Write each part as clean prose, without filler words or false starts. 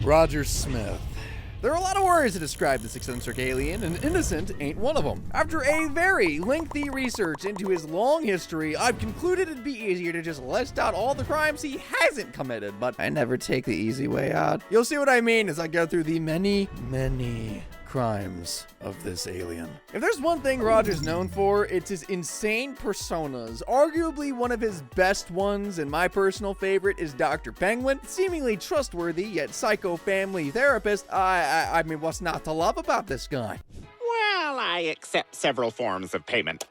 Roger Smith. There are a lot of words to describe this eccentric alien, and innocent ain't one of them. After a very lengthy research into his long history, I've concluded it'd be easier to just list out all the crimes he hasn't committed, but I never take the easy way out. You'll see what I mean as I go through the many crimes of this alien. If there's one thing Roger's known for, it's his insane personas. Arguably one of his best ones, and my personal favorite, is Dr. Penguin. Seemingly trustworthy, yet psycho family therapist. I mean, what's not to love about this guy? Well, I accept several forms of payment.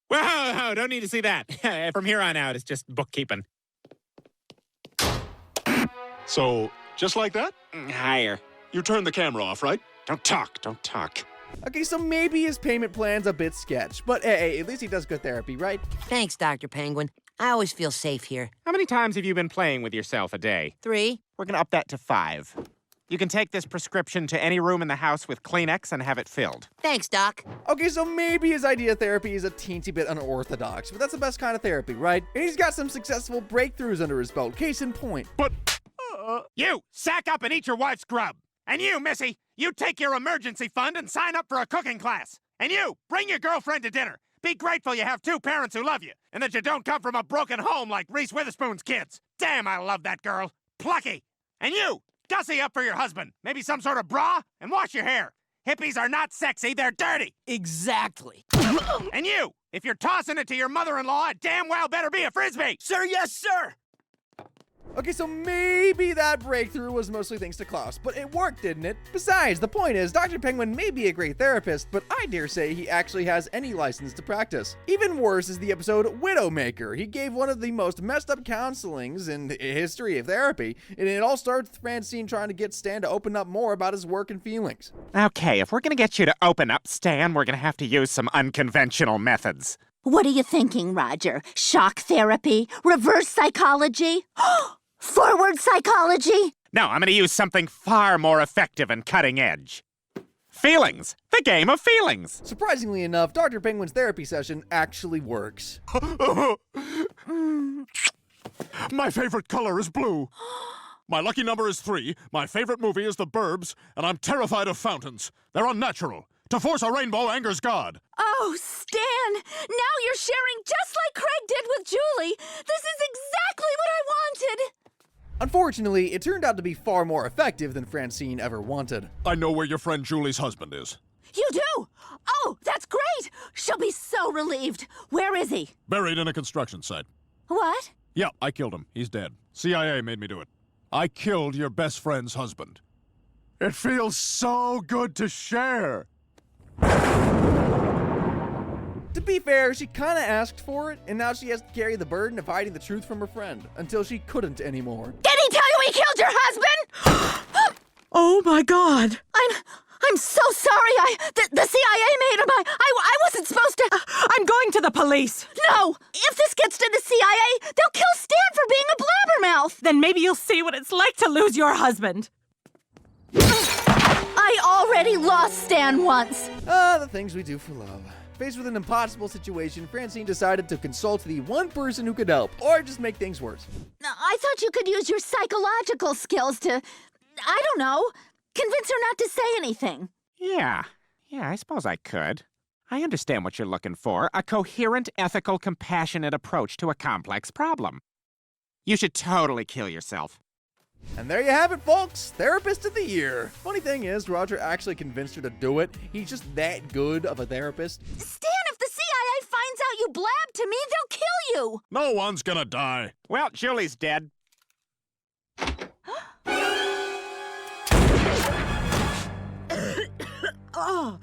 Whoa, don't need to see that. From here on out, it's just bookkeeping. So, just like that? Higher. You turned the camera off, right? Don't talk. Okay, so maybe his payment plan's a bit sketch, but hey, at least he does good therapy, right? Thanks, Dr. Penguin. I always feel safe here. How many times have you been playing with yourself a day? 3. We're gonna up that to 5. You can take this prescription to any room in the house with Kleenex and have it filled. Thanks, Doc. Okay, so maybe his idea of therapy is a teensy bit unorthodox, but that's the best kind of therapy, right? And he's got some successful breakthroughs under his belt, case in point. But, You, sack up and eat your wife's grub. And you, Missy, you take your emergency fund and sign up for a cooking class. And you, bring your girlfriend to dinner. Be grateful you have 2 parents who love you, and that you don't come from a broken home like Reese Witherspoon's kids. Damn, I love that girl. Plucky. And you, gussy up for your husband. Maybe some sort of bra, and wash your hair. Hippies are not sexy, they're dirty. Exactly. And you, if you're tossing it to your mother-in-law, it damn well better be a Frisbee. Sir, yes, sir. Okay, so maybe that breakthrough was mostly thanks to Klaus, but it worked, didn't it? Besides, the point is, Dr. Penguin may be a great therapist, but I dare say he actually has any license to practice. Even worse is the episode Widowmaker. He gave one of the most messed up counselings in the history of therapy, and it all started with Francine trying to get Stan to open up more about his work and feelings. Okay, if we're gonna get you to open up, Stan, we're gonna have to use some unconventional methods. What are you thinking, Roger? Shock therapy? Reverse psychology? Forward psychology? No, I'm gonna use something far more effective and cutting edge. Feelings. The game of feelings. Surprisingly enough, Dr. Penguin's therapy session actually works. my favorite color is blue. My lucky number is 3, my favorite movie is The Burbs, and I'm terrified of fountains. They're unnatural. To force a rainbow angers God. Oh, Stan! Now you're sharing just like Craig did with Julie! This is exactly what I wanted! Unfortunately, it turned out to be far more effective than Francine ever wanted. I know where your friend Julie's husband is. You do? Oh, that's great! She'll be so relieved. Where is he? Buried in a construction site. What? Yeah, I killed him. He's dead. CIA made me do it. I killed your best friend's husband. It feels so good to share. To be fair, she kinda asked for it, and now she has to carry the burden of hiding the truth from her friend, until she couldn't anymore. Did he tell you he killed your husband? Oh my God. I'm so sorry. The CIA made him. I wasn't supposed to. I'm going to the police. No! If this gets to the CIA, they'll kill Stan for being a blabbermouth. Then maybe you'll see what it's like to lose your husband. I already lost Stan once. The things we do for love. Faced with an impossible situation, Francine decided to consult the one person who could help, or just make things worse. I thought you could use your psychological skills to, I don't know, convince her not to say anything. Yeah, I suppose I could. I understand what you're looking for. A coherent, ethical, compassionate approach to a complex problem. You should totally kill yourself. And there you have it, folks. Therapist of the Year. Funny thing is, Roger actually convinced her to do it. He's just that good of a therapist. Stan, if the CIA finds out you blabbed to me, they'll kill you. No one's gonna die. Well, Julie's dead. Oh.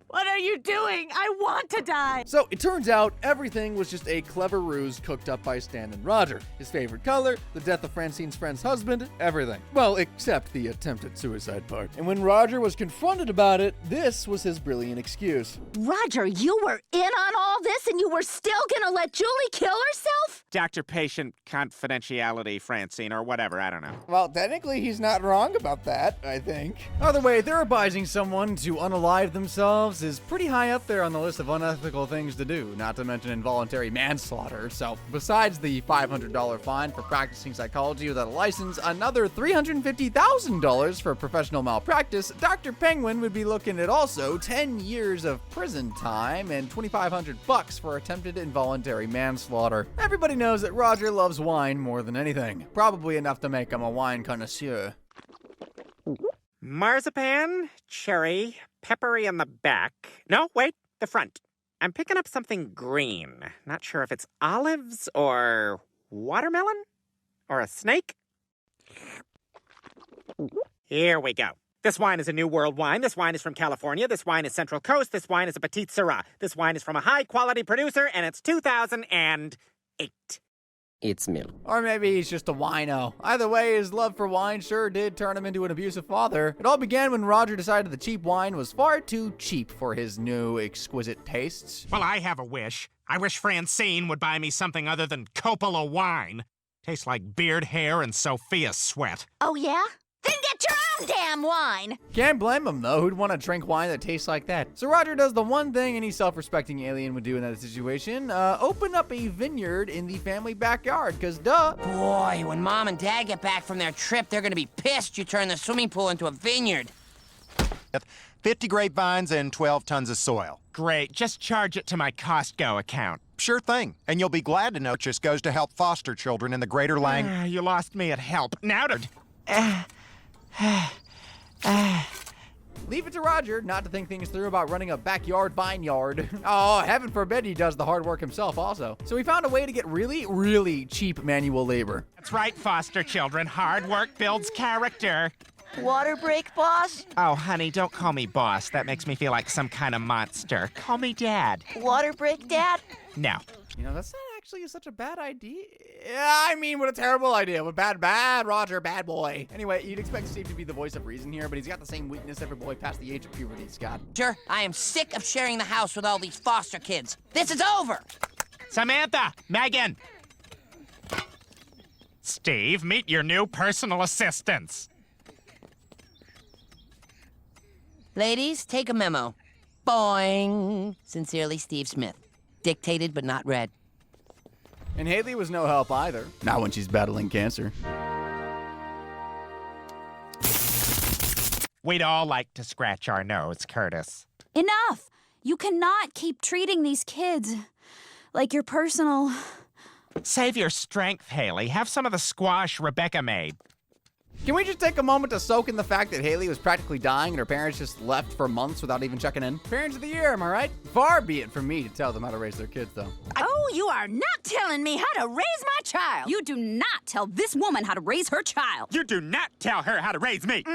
What are you doing? I want to die. So it turns out everything was just a clever ruse cooked up by Stan and Roger. His favorite color, the death of Francine's friend's husband, everything. Well, except the attempted suicide part. And when Roger was confronted about it, this was his brilliant excuse. Roger, you were in on all this and you were still gonna let Julie kill herself? Doctor-patient confidentiality, Francine, or whatever, I don't know. Well, technically he's not wrong about that, I think. Either way, therapizing someone to unalive themselves is pretty high up up there on the list of unethical things to do, not to mention involuntary manslaughter. So, besides the $500 fine for practicing psychology without a license, another $350,000 for professional malpractice, Dr. Penguin would be looking at also 10 years of prison time and $2,500 for attempted involuntary manslaughter. Everybody knows that Roger loves wine more than anything, probably enough to make him a wine connoisseur. Marzipan, cherry, peppery in the back. No, wait, the front. I'm picking up something green. Not sure if it's olives or watermelon or a snake. Here we go. This wine is a New World wine. This wine is from California. This wine is Central Coast. This wine is a Petite Syrah. This wine is from a high-quality producer, and it's 2008. It's milk. Or maybe he's just a wino. Either way, his love for wine sure did turn him into an abusive father. It all began when Roger decided the cheap wine was far too cheap for his new exquisite tastes. Well, I have a wish. I wish Francine would buy me something other than Coppola wine. Tastes like beard hair and Sophia sweat. Oh, yeah? Then get your own damn wine! Can't blame him, though. Who'd want to drink wine that tastes like that? So Roger does the one thing any self-respecting alien would do in that situation, open up a vineyard in the family backyard, because duh. Boy, when Mom and Dad get back from their trip, they're gonna be pissed you turned the swimming pool into a vineyard. 50 grapevines and 12 tons of soil. Great, just charge it to my Costco account. Sure thing. And you'll be glad to know it just goes to help foster children in the greater Lang. You lost me at help. Now to... Leave it to Roger not to think things through about running a backyard vineyard. Oh, heaven forbid he does the hard work himself also. So he found a way to get really, really cheap manual labor. That's right, foster children. Hard work builds character. Water break, boss? Oh, honey, don't call me boss. That makes me feel like some kind of monster. Call me Dad. Water break, Dad? No. You know, that's not actually such a bad idea. Yeah, I mean, what a terrible idea. What bad Roger, bad boy. Anyway, you'd expect Steve to be the voice of reason here, but he's got the same weakness every boy past the age of puberty, Scott. Sure, I am sick of sharing the house with all these foster kids. This is over! Samantha! Megan! Steve, meet your new personal assistants. Ladies, take a memo. Boing! Sincerely, Steve Smith. Dictated but not read. And Haley was no help either. Not when she's battling cancer. We'd all like to scratch our nose, Curtis. Enough! You cannot keep treating these kids like your personal... Save your strength, Haley. Have some of the squash Rebecca made. Can we just take a moment to soak in the fact that Haley was practically dying and her parents just left for months without even checking in? Parents of the year, am I right? Far be it from me to tell them how to raise their kids, though. Oh, you are not telling me how to raise my child! You do not tell this woman how to raise her child. You do not tell her how to raise me.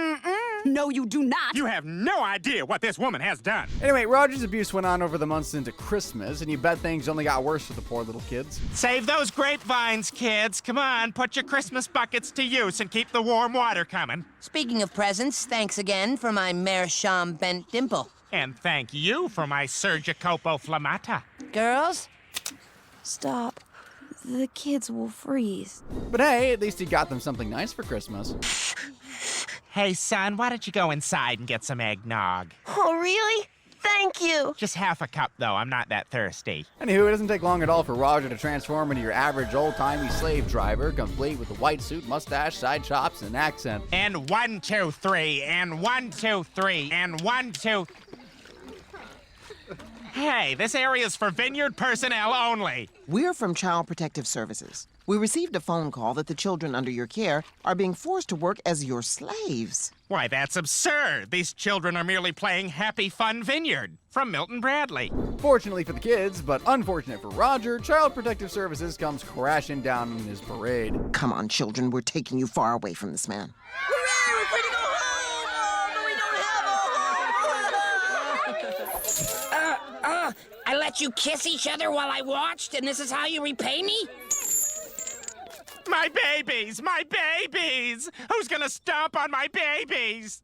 No, you do not. You have no idea what this woman has done. Anyway, Roger's abuse went on over the months into Christmas, and you bet things only got worse for the poor little kids. Save those grapevines, kids. Come on, put your Christmas buckets to use and keep the warm water coming. Speaking of presents, thanks again for my meerschaum bent dimple. And thank you for my Surgicopo flammata. Girls? Stop. The kids will freeze. But hey, at least he got them something nice for Christmas. Hey, son, why don't you go inside and get some eggnog? Oh, really? Thank you. Just half a cup, though. I'm not that thirsty. Anywho, it doesn't take long at all for Roger to transform into your average old-timey slave driver, complete with a white suit, mustache, side chops, and accent. And 1, 2, 3, and 1, 2, 3, and 1, 2... Hey, this area's for vineyard personnel only. We're from Child Protective Services. We received a phone call that the children under your care are being forced to work as your slaves. Why, that's absurd. These children are merely playing Happy Fun Vineyard from Milton Bradley. Fortunately for the kids, but unfortunate for Roger, Child Protective Services comes crashing down in his parade. Come on, children, we're taking you far away from this man. Hooray! We're free to go home! But we don't have a home! I let you kiss each other while I watched, and this is how you repay me? My babies! My babies! Who's gonna stomp on my babies?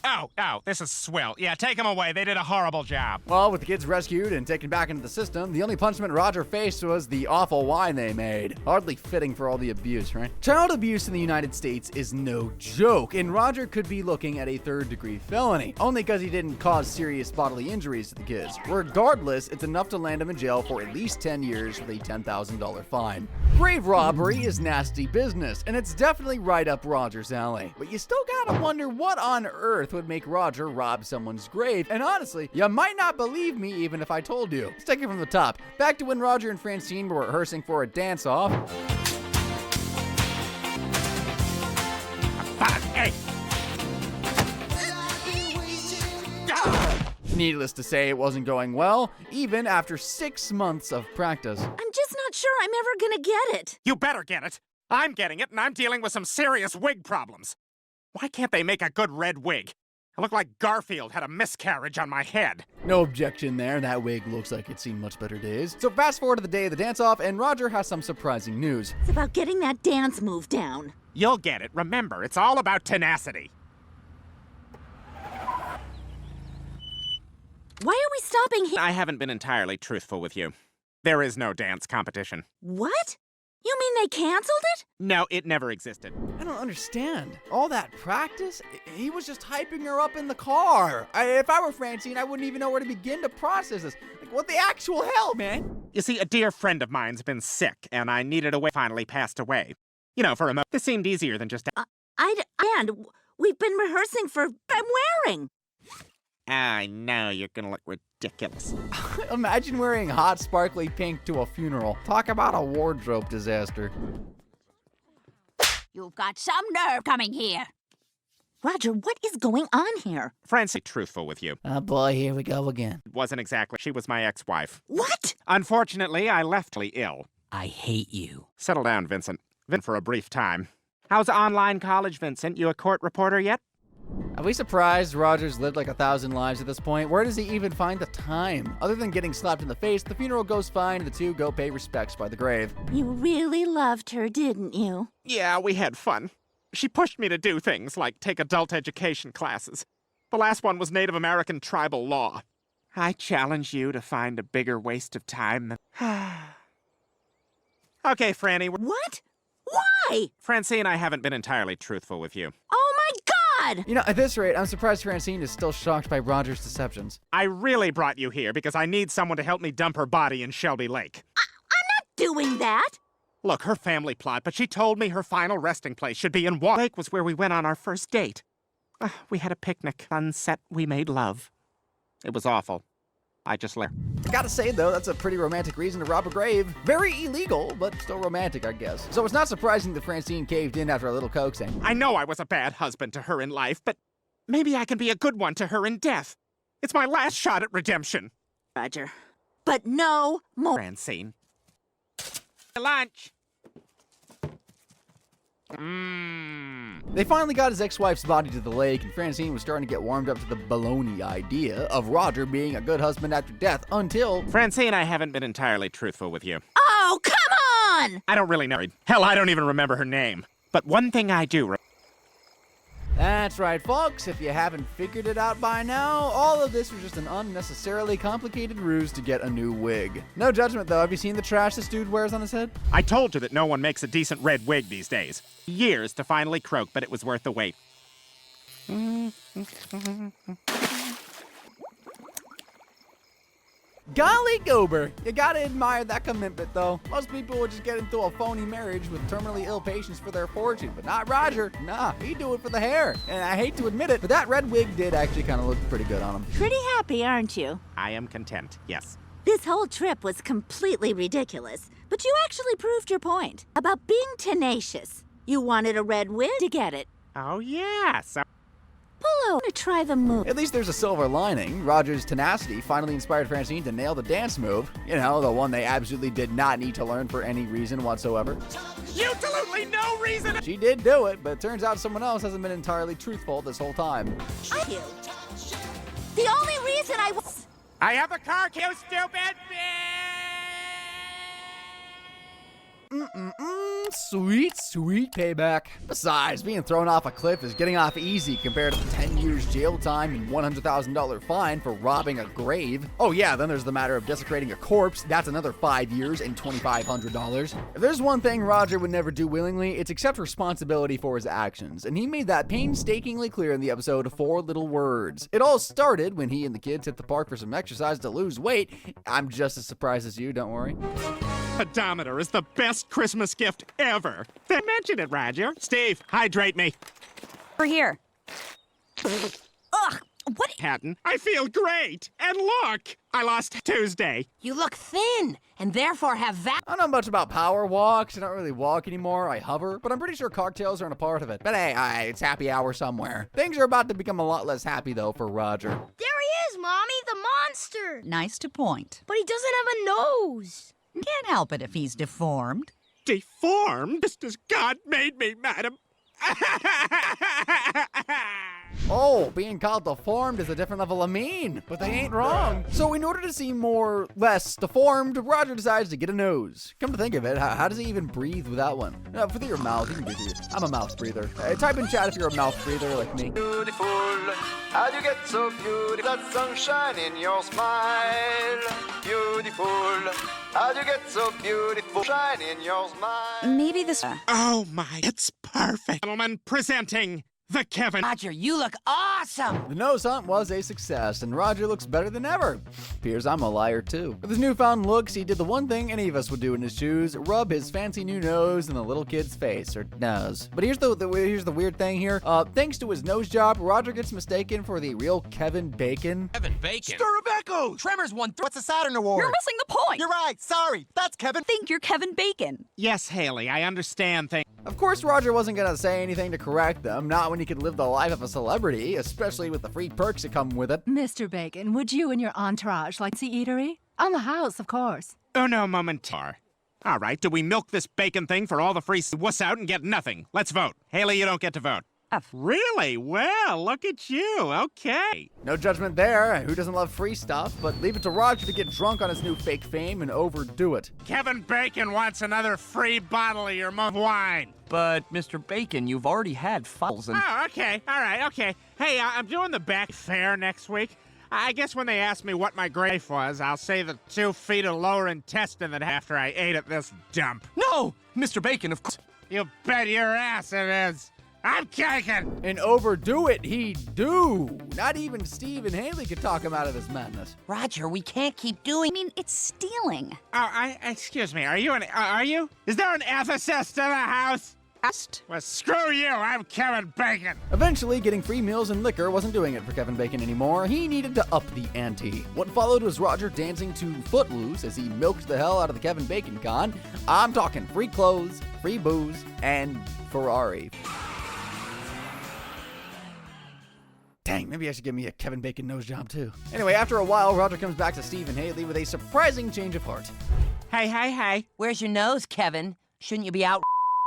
Oh, this is swell. Yeah, take them away. They did a horrible job. Well, with the kids rescued and taken back into the system, the only punishment Roger faced was the awful wine they made. Hardly fitting for all the abuse, right? Child abuse in the United States is no joke, and Roger could be looking at a third-degree felony, only because he didn't cause serious bodily injuries to the kids. Regardless, it's enough to land him in jail for at least 10 years with a $10,000 fine. Grave robbery is nasty business, and it's definitely right up Roger's alley. But you still gotta wonder what on earth would make Roger rob someone's grave, and honestly, you might not believe me even if I told you. Let's take it from the top. Back to when Roger and Francine were rehearsing for a dance-off. Hey! Needless to say, it wasn't going well, even after 6 months of practice. I'm just not sure I'm ever gonna get it. You better get it. I'm getting it, and I'm dealing with some serious wig problems. Why can't they make a good red wig? I look like Garfield had a miscarriage on my head. No objection there, that wig looks like it's seen much better days. So fast forward to the day of the dance-off, and Roger has some surprising news. It's about getting that dance move down. You'll get it. Remember, it's all about tenacity. Why are we stopping here? I haven't been entirely truthful with you. There is no dance competition. What? You mean they canceled it? No, it never existed. I don't understand. All that practice? He was just hyping her up in the car. If I were Francine, I wouldn't even know where to begin to process this. Like, what the actual hell, man? You see, a dear friend of mine's been sick, and I needed a way. Finally passed away. You know, for a moment, this seemed easier than just. And we've been rehearsing for. I'm wearing. I know, you're gonna look ridiculous. Imagine wearing hot, sparkly pink to a funeral. Talk about a wardrobe disaster. You've got some nerve coming here. Roger, what is going on here? Francie, truthful with you. Oh boy, here we go again. It wasn't exactly. She was my ex-wife. What? Unfortunately, I left ill. I hate you. Settle down, Vincent. For a brief time. How's online college, Vincent? You a court reporter yet? Are we surprised Roger's lived like 1,000 lives at this point? Where does he even find the time? Other than getting slapped in the face, the funeral goes fine and the two go pay respects by the grave. You really loved her, didn't you? Yeah, we had fun. She pushed me to do things like take adult education classes. The last one was Native American tribal law. I challenge you to find a bigger waste of time than... Okay, Franny. What? Why? Francine and I haven't been entirely truthful with you. Oh my God! You know, at this rate, I'm surprised Francine is still shocked by Roger's deceptions. I really brought you here because I need someone to help me dump her body in Shelby Lake. I'm not doing that! Look, her family plot, but she told me her final resting place should be in Lake was where we went on our first date. We had a picnic. Sunset, we made love. It was awful. I just left. I gotta say, though, that's a pretty romantic reason to rob a grave. Very illegal, but still romantic, I guess. So it's not surprising that Francine caved in after a little coaxing. I know I was a bad husband to her in life, but maybe I can be a good one to her in death. It's my last shot at redemption. Roger. But no more. Francine. Lunch. They finally got his ex-wife's body to the lake, and Francine was starting to get warmed up to the baloney idea of Roger being a good husband after death until... Francine, I haven't been entirely truthful with you. Oh, come on! I don't really know. Hell, I don't even remember her name. But one thing I do... That's right, folks. If you haven't figured it out by now, all of this was just an unnecessarily complicated ruse to get a new wig. No judgment, though. Have you seen the trash this dude wears on his head? I told you that no one makes a decent red wig these days. Years to finally croak, but it was worth the wait. Golly Gober, you gotta admire that commitment, though. Most people would just get into a phony marriage with terminally ill patients for their fortune, but not Roger. Nah, he'd do it for the hair. And I hate to admit it, but that red wig did actually kind of look pretty good on him. Pretty happy, aren't you? I am content, yes. This whole trip was completely ridiculous, but you actually proved your point about being tenacious. You wanted a red wig to get it. Oh, yeah, so... Pullo, to try the move. At least there's a silver lining. Roger's tenacity finally inspired Francine to nail the dance move. You know, the one they absolutely did not need to learn for any reason whatsoever. Absolutely no reason! She did do it, but it turns out someone else hasn't been entirely truthful this whole time. I do. The only reason I was... I have a car, you stupid Sweet, sweet payback. Besides, being thrown off a cliff is getting off easy compared to the 10 years jail time and $100,000 fine for robbing a grave. Oh yeah, then there's the matter of desecrating a corpse. That's another 5 years and $2,500. If there's one thing Roger would never do willingly, it's accept responsibility for his actions. And he made that painstakingly clear in the episode 4 Little Words. It all started when he and the kids hit the park for some exercise to lose weight. I'm just as surprised as you, don't worry. Pedometer is the best Christmas gift ever. They mentioned it, Roger. Steve, hydrate me. We're here. Ugh, what? Hatton, I feel great. And look, I lost Tuesday. You look thin, and therefore have I don't know much about power walks. I don't really walk anymore. I hover, but I'm pretty sure cocktails aren't a part of it. But hey, it's happy hour somewhere. Things are about to become a lot less happy, though, for Roger. There he is, Mommy, the monster. Nice to point. But he doesn't have a nose. Can't help it if he's deformed. Deformed? Just as God made me, madam. Oh, being called deformed is a different level of mean, but they ain't wrong. So in order to seem less deformed, Roger decides to get a nose. Come to think of it, how does he even breathe without one? For your mouth, you can breathe through your... I'm a mouth breather. Type in chat if you're a mouth breather like me. Beautiful, how'd you get so beautiful? That sunshine in your smile. Beautiful, how'd you get so beautiful? Shine in your smile. Maybe this... Oh my, it's perfect. Gentlemen, presenting the Kevin. Roger, you look awesome. The nose hunt was a success, and Roger looks better than ever. Appears I'm a liar, too. With his newfound looks, he did the one thing any of us would do in his shoes, rub his fancy new nose in the little kid's face, or nose. But here's the weird thing here. Thanks to his nose job, Roger gets mistaken for the real Kevin Bacon. Kevin Bacon? Sturabecco! Tremors won What's a Saturn Award? You're missing the point. You're right, sorry. That's Kevin. Think you're Kevin Bacon. Yes, Haley, I understand things. Of course, Roger wasn't gonna say anything to correct them, not when he could live the life of a celebrity, especially with the free perks that come with it. Mr. Bacon, would you and your entourage like the eatery? On the house, of course. Uno momentar. All right, do we milk this bacon thing for all the free wuss out and get nothing? Let's vote. Haley, you don't get to vote. Really? Well, look at you. Okay. No judgment there. Who doesn't love free stuff? But leave it to Roger to get drunk on his new fake fame and overdo it. Kevin Bacon wants another free bottle of your wine. But, Mr. Bacon, you've already had files and... Oh, okay. All right, okay. Hey, I'm doing the back fair next week. I guess when they ask me what my grave was, I'll say the 2 feet of lower intestine that after I ate at this dump. No! Mr. Bacon, of course... You bet your ass it is. I'm caking! And overdo it, he'd do. Not even Steve and Haley could talk him out of his madness. Roger, we can't keep doing... I mean, it's stealing. Oh, excuse me, are you? Is there an ethicist in the house? Well, screw you, I'm Kevin Bacon. Eventually, getting free meals and liquor wasn't doing it for Kevin Bacon anymore. He needed to up the ante. What followed was Roger dancing to Footloose as he milked the hell out of the Kevin Bacon con. I'm talking free clothes, free booze, and Ferrari. Dang, maybe I should give me a Kevin Bacon nose job too. Anyway, after a while, Roger comes back to Steve and Haley with a surprising change of heart. Hey. Where's your nose, Kevin? Shouldn't you be out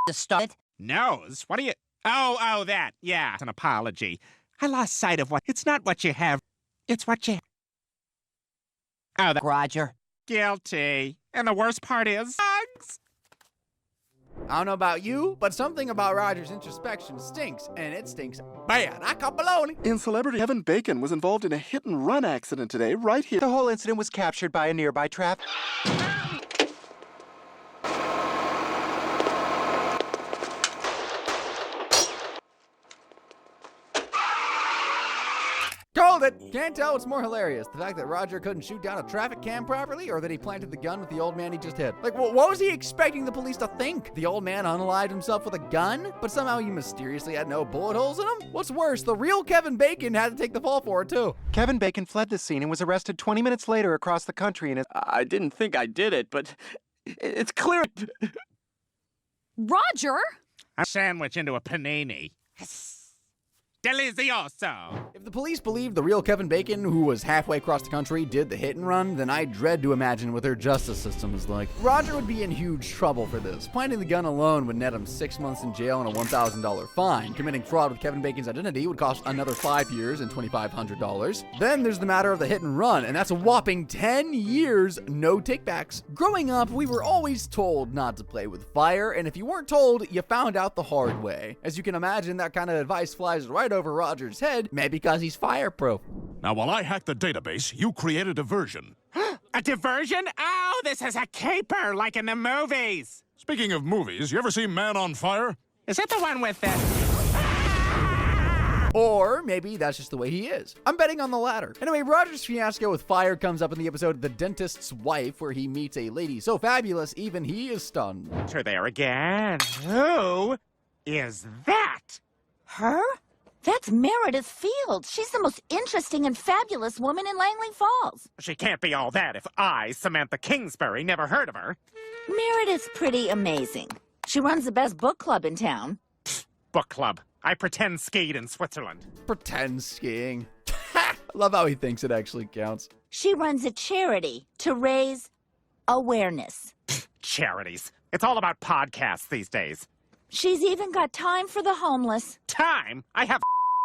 to start it? Nose? What are you... Oh, that. Yeah, it's an apology. I lost sight of it's not what you have. It's what you... Oh, Roger. Guilty. And the worst part is... Bugs! I don't know about you, but something about Roger's introspection stinks, and it stinks bad. I call baloney. And celebrity Kevin Bacon was involved in a hit-and-run accident today, right here. The whole incident was captured by a nearby traffic... Called it! Can't tell what's more hilarious, the fact that Roger couldn't shoot down a traffic cam properly, or that he planted the gun with the old man he just hit. Like, what was he expecting the police to think? The old man unalived himself with a gun? But somehow he mysteriously had no bullet holes in him? What's worse, the real Kevin Bacon had to take the fall for it, too. Kevin Bacon fled the scene and was arrested 20 minutes later across the country in his... I didn't think I did it, but it's clear... Roger? A sandwich into a panini. Delicioso. If the police believed the real Kevin Bacon, who was halfway across the country, did the hit and run, then I dread to imagine what their justice system is like. Roger would be in huge trouble for this. Planting the gun alone would net him 6 months in jail and a $1,000 fine. Committing fraud with Kevin Bacon's identity would cost another 5 years and $2,500. Then there's the matter of the hit and run, and that's a whopping 10 years, no takebacks. Growing up, we were always told not to play with fire, and if you weren't told, you found out the hard way. As you can imagine, that kind of advice flies right over Roger's head, maybe because he's fireproof. Now, while I hacked the database, you created a diversion. A diversion? Oh, this is a caper, like in the movies. Speaking of movies, you ever see Man on Fire? Is it the one with the... Or maybe that's just the way he is. I'm betting on the latter. Anyway, Roger's fiasco with fire comes up in the episode The Dentist's Wife, where he meets a lady so fabulous, even he is stunned. Her there again. Who is that? Her? That's Meredith Fields. She's the most interesting and fabulous woman in Langley Falls. She can't be all that if I, Samantha Kingsbury, never heard of her. Meredith's pretty amazing. She runs the best book club in town. Book club. I pretend skied in Switzerland. Pretend skiing. I love how he thinks it actually counts. She runs a charity to raise awareness. Charities. It's all about podcasts these days. She's even got time for the homeless. Time? I have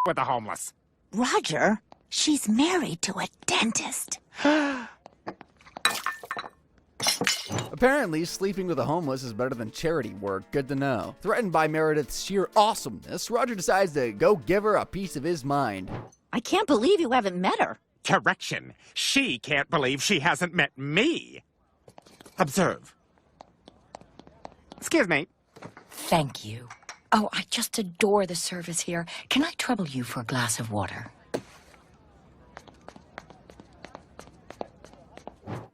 with the homeless. Roger, she's married to a dentist. Apparently, sleeping with the homeless is better than charity work. Good to know. Threatened by Meredith's sheer awesomeness, Roger decides to go give her a piece of his mind. I can't believe you haven't met her. Correction. She can't believe she hasn't met me. Observe. Excuse me. Thank you. Oh, I just adore the service here. Can I trouble you for a glass of water?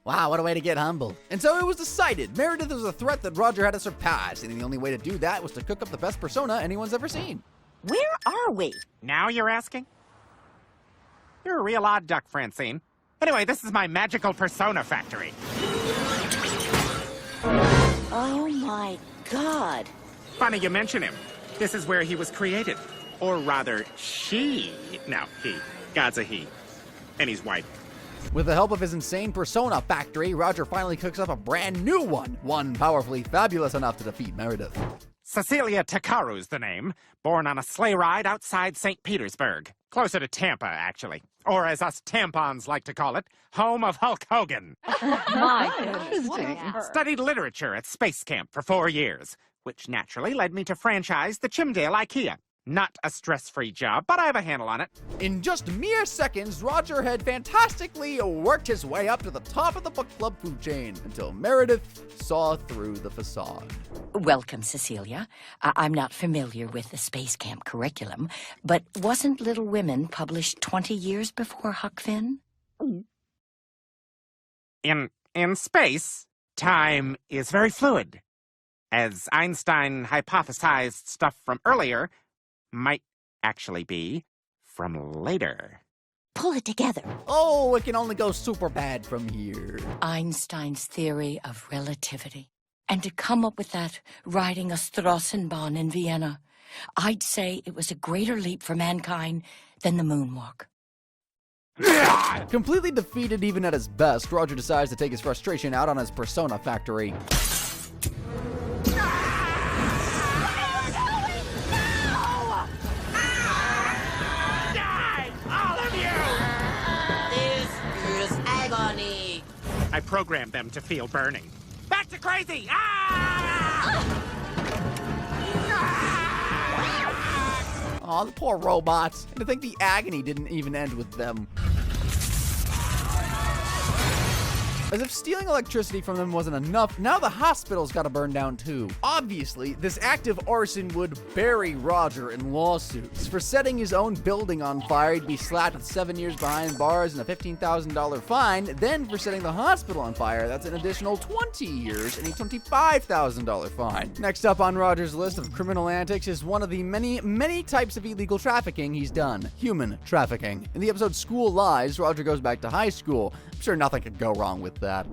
Wow, what a way to get humbled. And so it was decided. Meredith was a threat that Roger had to surpass, and the only way to do that was to cook up the best persona anyone's ever seen. Where are we? Now you're asking? You're a real odd duck, Francine. Anyway, this is my magical persona factory. Oh my God. Funny you mention him. This is where he was created. Or rather, she. No, he. God's a he. And he's white. With the help of his insane persona factory, Roger finally cooks up a brand new one powerfully fabulous enough to defeat Meredith. Cecilia Takaru's the name, born on a sleigh ride outside St. Petersburg. Closer to Tampa, actually. Or as us tampons like to call it, home of Hulk Hogan. My goodness. Studied literature at Space Camp for 4 years, which naturally led me to franchise the Chimdale IKEA. Not a stress-free job, but I have a handle on it. In just mere seconds, Roger had fantastically worked his way up to the top of the book club food chain until Meredith saw through the facade. Welcome, Cecilia. I'm not familiar with the Space Camp curriculum, but wasn't Little Women published 20 years before Huck Finn? In space, time is very fluid. As Einstein hypothesized, stuff from earlier might actually be from later. Pull it together. Oh, it can only go super bad from here. Einstein's theory of relativity. And to come up with that riding a Strassenbahn in Vienna, I'd say it was a greater leap for mankind than the moonwalk. Completely defeated even at his best, Roger decides to take his frustration out on his persona factory. I programmed them to feel burning. Back to crazy! Aw, the poor robots. And to think the agony didn't even end with them. As if stealing electricity from them wasn't enough, now the hospital's gotta burn down too. Obviously, this act of arson would bury Roger in lawsuits. For setting his own building on fire, he'd be slapped with 7 years behind bars and a $15,000 fine. Then for setting the hospital on fire, that's an additional 20 years and a $25,000 fine. Next up on Roger's list of criminal antics is one of the many types of illegal trafficking he's done. Human trafficking. In the episode School Lies, Roger goes back to high school. I'm sure nothing could go wrong with that.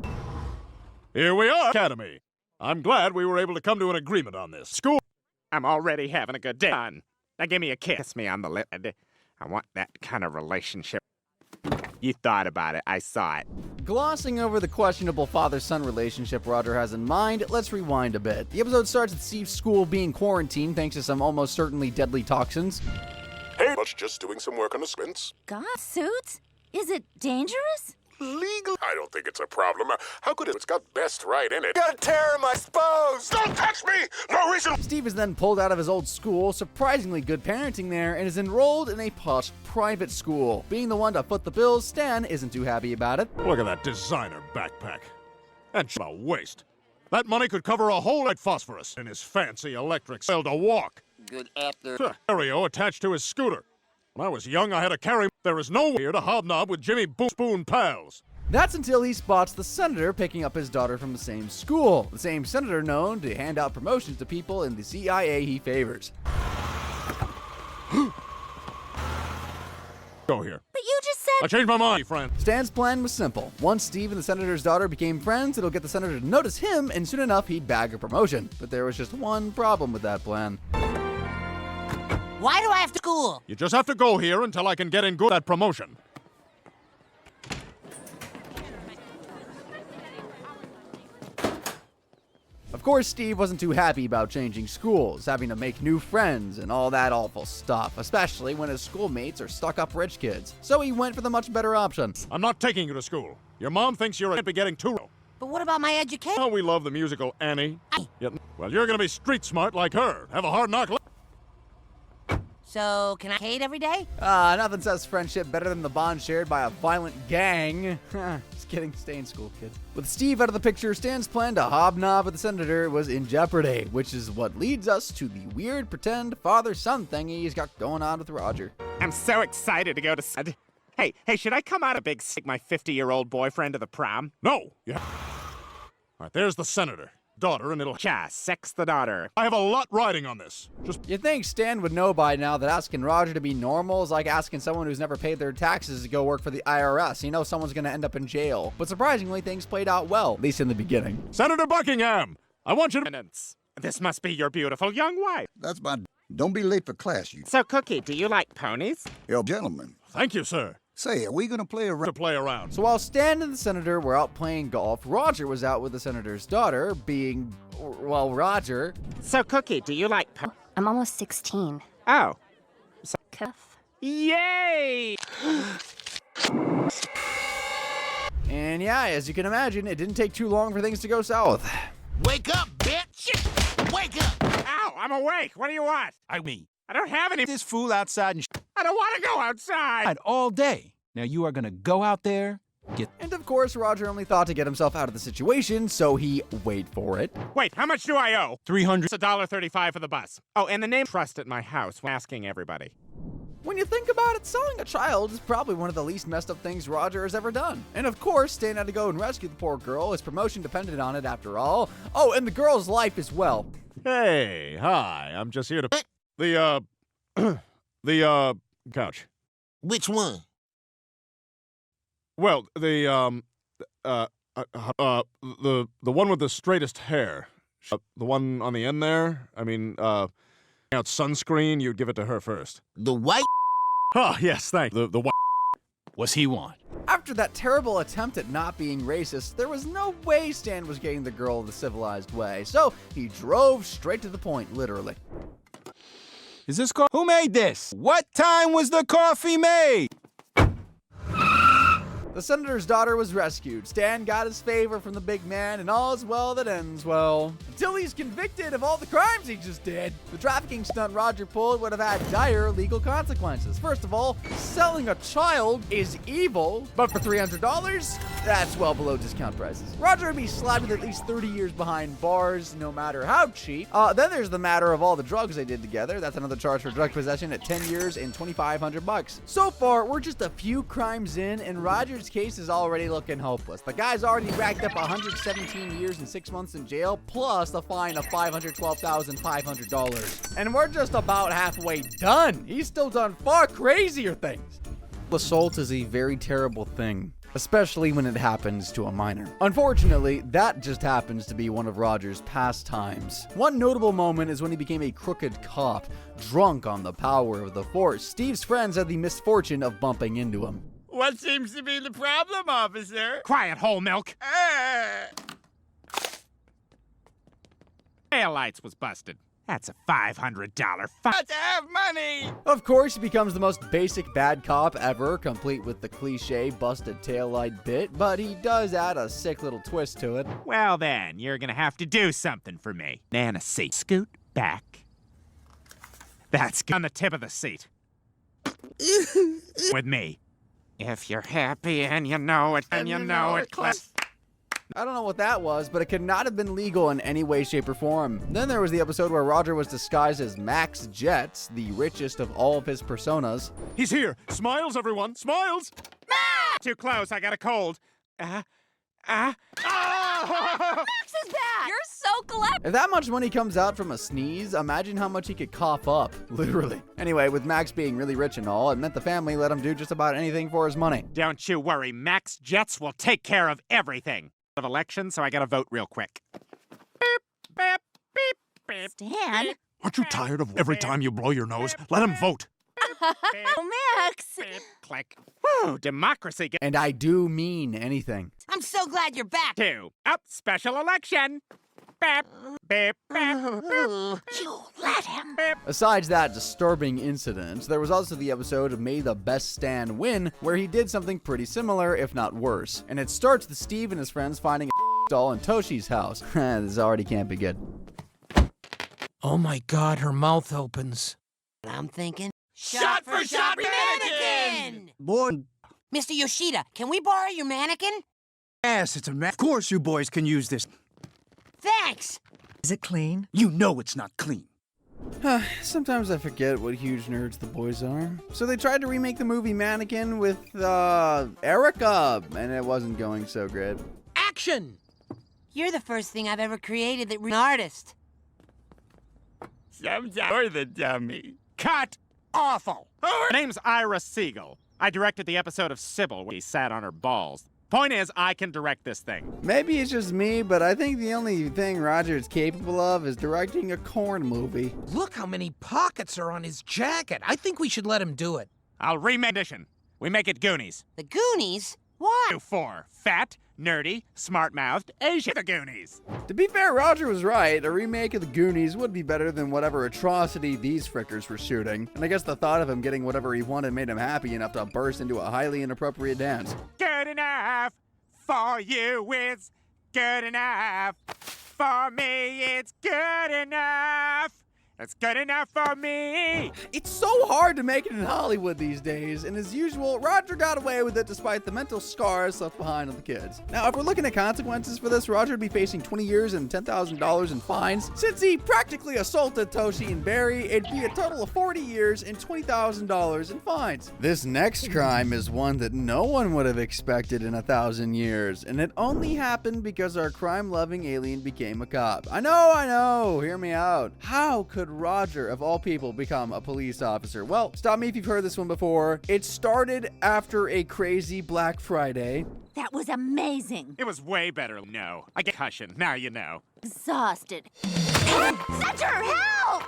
Here we are, Academy. I'm glad we were able to come to an agreement on this. School. I'm already having a good day. Now give me a kiss me on the lip. I want that kind of relationship. You thought about it. I saw it. Glossing over the questionable father-son relationship Roger has in mind, let's rewind a bit. The episode starts with Steve's school being quarantined thanks to some almost certainly deadly toxins. Hey, much just doing some work on the sprints. God, suits? Is it dangerous? Legal? I don't think it's a problem. How could it? It's got best right in it. Gotta tear him, I suppose. Don't touch me! No reason. Steve is then pulled out of his old school, surprisingly good parenting there, and is enrolled in a posh private school. Being the one to foot the bills, Stan isn't too happy about it. Look at that designer backpack. And a waste. That money could cover a whole light phosphorus in his fancy electric sail to walk. Good after. Stereo attached to his scooter. When I was young, I had to carry. There is no way here to hobnob with Jimmy Spoon pals. That's until he spots the senator picking up his daughter from the same school. The same senator known to hand out promotions to people in the CIA he favors. Go here. But you just said— I changed my mind, friend. Stan's plan was simple. Once Steve and the senator's daughter became friends, it'll get the senator to notice him, and soon enough, he'd bag a promotion. But there was just one problem with that plan. Why do I have to school? You just have to go here until I can get in good at promotion. Of course, Steve wasn't too happy about changing schools, having to make new friends and all that awful stuff, especially when his schoolmates are stuck-up rich kids. So he went for the much better option. I'm not taking you to school. Your mom thinks you're be getting too. But what about my education? Oh, we love the musical Annie. Well, you're gonna be street smart like her. Have a hard knock. So, can I hate every day? Nothing says friendship better than the bond shared by a violent gang. Just kidding, stay in school, kid. With Steve out of the picture, Stan's plan to hobnob with the senator was in jeopardy, which is what leads us to the weird pretend father-son thing he's got going on with Roger. I'm so excited to go to... Hey, should I come out a big stick my 50-year-old boyfriend to the prom? No. Yeah. All right, there's the senator. Daughter, and it'll sex the daughter. I have a lot riding on this. You'd think Stan would know by now that asking Roger to be normal is like asking someone who's never paid their taxes to go work for the IRS. You know someone's gonna end up in jail. But surprisingly, things played out well, at least in the beginning. Senator Buckingham, I want you to... This must be your beautiful young wife. That's my... Don't be late for class, you... So, Cookie, do you like ponies? Yo, gentlemen. Thank you, sir. Say, are we gonna play around? To play around. So while Stan and the senator were out playing golf, Roger was out with the senator's daughter, being, well, Roger. So, Cookie, do you like I'm almost 16. Oh. So, cuff. Yay! And yeah, as you can imagine, it didn't take too long for things to go south. Wake up, bitch! Wake up! Ow, I'm awake. What do you want? I don't have any. This fool outside and I don't want to go outside. all day. Now you are gonna go out there, And of course, Roger only thought to get himself out of the situation, so he wait for it. Wait, how much do I owe? $300. It's $1.35 for the bus. Oh, and the name trust at my house when asking everybody. When you think about it, selling a child is probably one of the least messed up things Roger has ever done. And of course, Stan had to go and rescue the poor girl. His promotion depended on it after all. Oh, and the girl's life as well. Hey, hi. I'm just here to... The couch. Which one? Well, the one with the straightest hair. The one on the end there. I mean, out sunscreen, you'd give it to her first. The white? Oh, yes, thank you. The white. What's he want? After that terrible attempt at not being racist, there was no way Stan was getting the girl the civilized way, so he drove straight to the point, literally. Is this Who made this? What time was the coffee made? The senator's daughter was rescued. Stan got his favor from the big man, and all's well that ends well. Until he's convicted of all the crimes he just did. The trafficking stunt Roger pulled would have had dire legal consequences. First of all, selling a child is evil, but for $300, that's well below discount prices. Roger would be slapped with at least 30 years behind bars, no matter how cheap. Then there's the matter of all the drugs they did together. That's another charge for drug possession at 10 years and $2,500. So far, we're just a few crimes in, and Roger's case is already looking hopeless. The guy's already racked up 117 years and 6 months in jail, plus a fine of $512,500. And we're just about halfway done. He's still done far crazier things. Assault is a very terrible thing. especially when it happens to a minor. Unfortunately, that just happens to be one of Roger's pastimes. One notable moment is when he became a crooked cop, drunk on the power of the Force. Steve's friends had the misfortune of bumping into him. What seems to be the problem, officer? Quiet, whole milk. Tail lights was busted. That's a $500 fine. Let's have money! Of course, he becomes the most basic bad cop ever, complete with the cliche busted taillight bit, but he does add a sick little twist to it. Well then, you're gonna have to do something for me. Nana seat. Scoot back. That's on the tip of the seat. With me. If you're happy and you know it, and you know it, class. I don't know what that was, but it could not have been legal in any way, shape, or form. Then there was the episode where Roger was disguised as Max Jets, the richest of all of his personas. He's here. Smiles, everyone. Smiles. Too close, I got a cold. Max is back! You're so clever! If that much money comes out from a sneeze, imagine how much he could cough up, literally. Anyway, with Max being really rich and all, it meant the family let him do just about anything for his money. Don't you worry, Max Jets will take care of everything. Of election, so I gotta vote real quick. Beep, beep, beep, beep. Stan? Aren't you tired of every time you blow your nose? Let him vote. Oh, Max! Click. Woo, democracy. And I do mean anything. I'm so glad you're back. 2. Up, special election. Beep, beep, beep, You let him. beep. Besides that disturbing incident, there was also the episode of May the Best Stan Win, where he did something pretty similar, if not worse. And it starts with Steve and his friends finding a doll in Toshi's house. This already can't be good. Oh my God, her mouth opens. I'm thinking. Shot for shot mannequin! Boy, Mr. Yoshida, can we borrow your mannequin? yes, it's a man. Of course you boys can use this. Thanks! Is it clean? You know it's not clean. Sometimes I forget what huge nerds the boys are. So they tried to remake the movie Mannequin with, Erica, and it wasn't going so great. Action! You're the first thing I've ever created that an artist. You're the dummy. Cut! Awful! Her name's Ira Siegel. I directed the episode of Sybil where he sat on her balls. Point is, I can direct this thing. Maybe it's just me, but I think the only thing Roger is capable of is directing a corn movie. Look how many pockets are on his jacket. I think we should let him do it. I'll remake edition. We make it Goonies. The Goonies? Why? 4. Fat, nerdy, smart-mouthed, Asian. The Goonies. To be fair, Roger was right. A remake of the Goonies would be better than whatever atrocity these frickers were shooting. And I guess the thought of him getting whatever he wanted made him happy enough to burst into a highly inappropriate dance. Good enough for you, it's good enough. For me, it's good enough. It's good enough for me. It's so hard to make it in Hollywood these days, and as usual, Roger got away with it despite the mental scars left behind on the kids. Now, if we're looking at consequences for this, Roger would be facing 20 years and $10,000 in fines. Since he practically assaulted Toshi and Barry, it'd be a total of 40 years and $20,000 in fines. This next crime is one that no one would have expected in 1,000 years, and it only happened because our crime-loving alien became a cop. I know, hear me out. How could Roger, of all people, become a police officer? Well, stop me if you've heard this one before. It started after a crazy Black Friday. That was amazing. It was way better. No. I get cushion. Now you know. Exhausted. Center, help!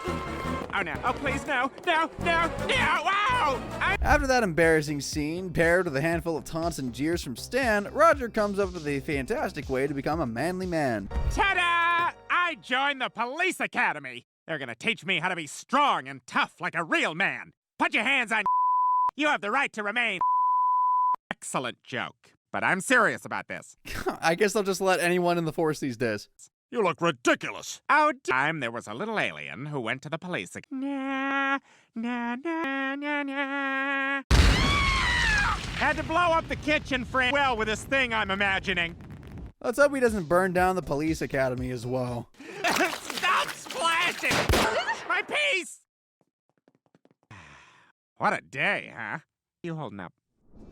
Oh, no. Oh, please, no. No, no, no. Wow! After that embarrassing scene, paired with a handful of taunts and jeers from Stan, Roger comes up with a fantastic way to become a manly man. Ta-da! I joined the police academy. They're gonna teach me how to be strong and tough like a real man. Put your hands on. You have the right to remain. Excellent joke. But I'm serious about this. I guess they'll just let anyone in the force these days. You look ridiculous. Oh, time there was a little alien who went to the police. Nah, nah, nah, nah, nah. Had to blow up the kitchen frame well with this thing I'm imagining. Let's hope he doesn't burn down the police academy as well. Stop splashing! My piece! What a day, huh? You holding up?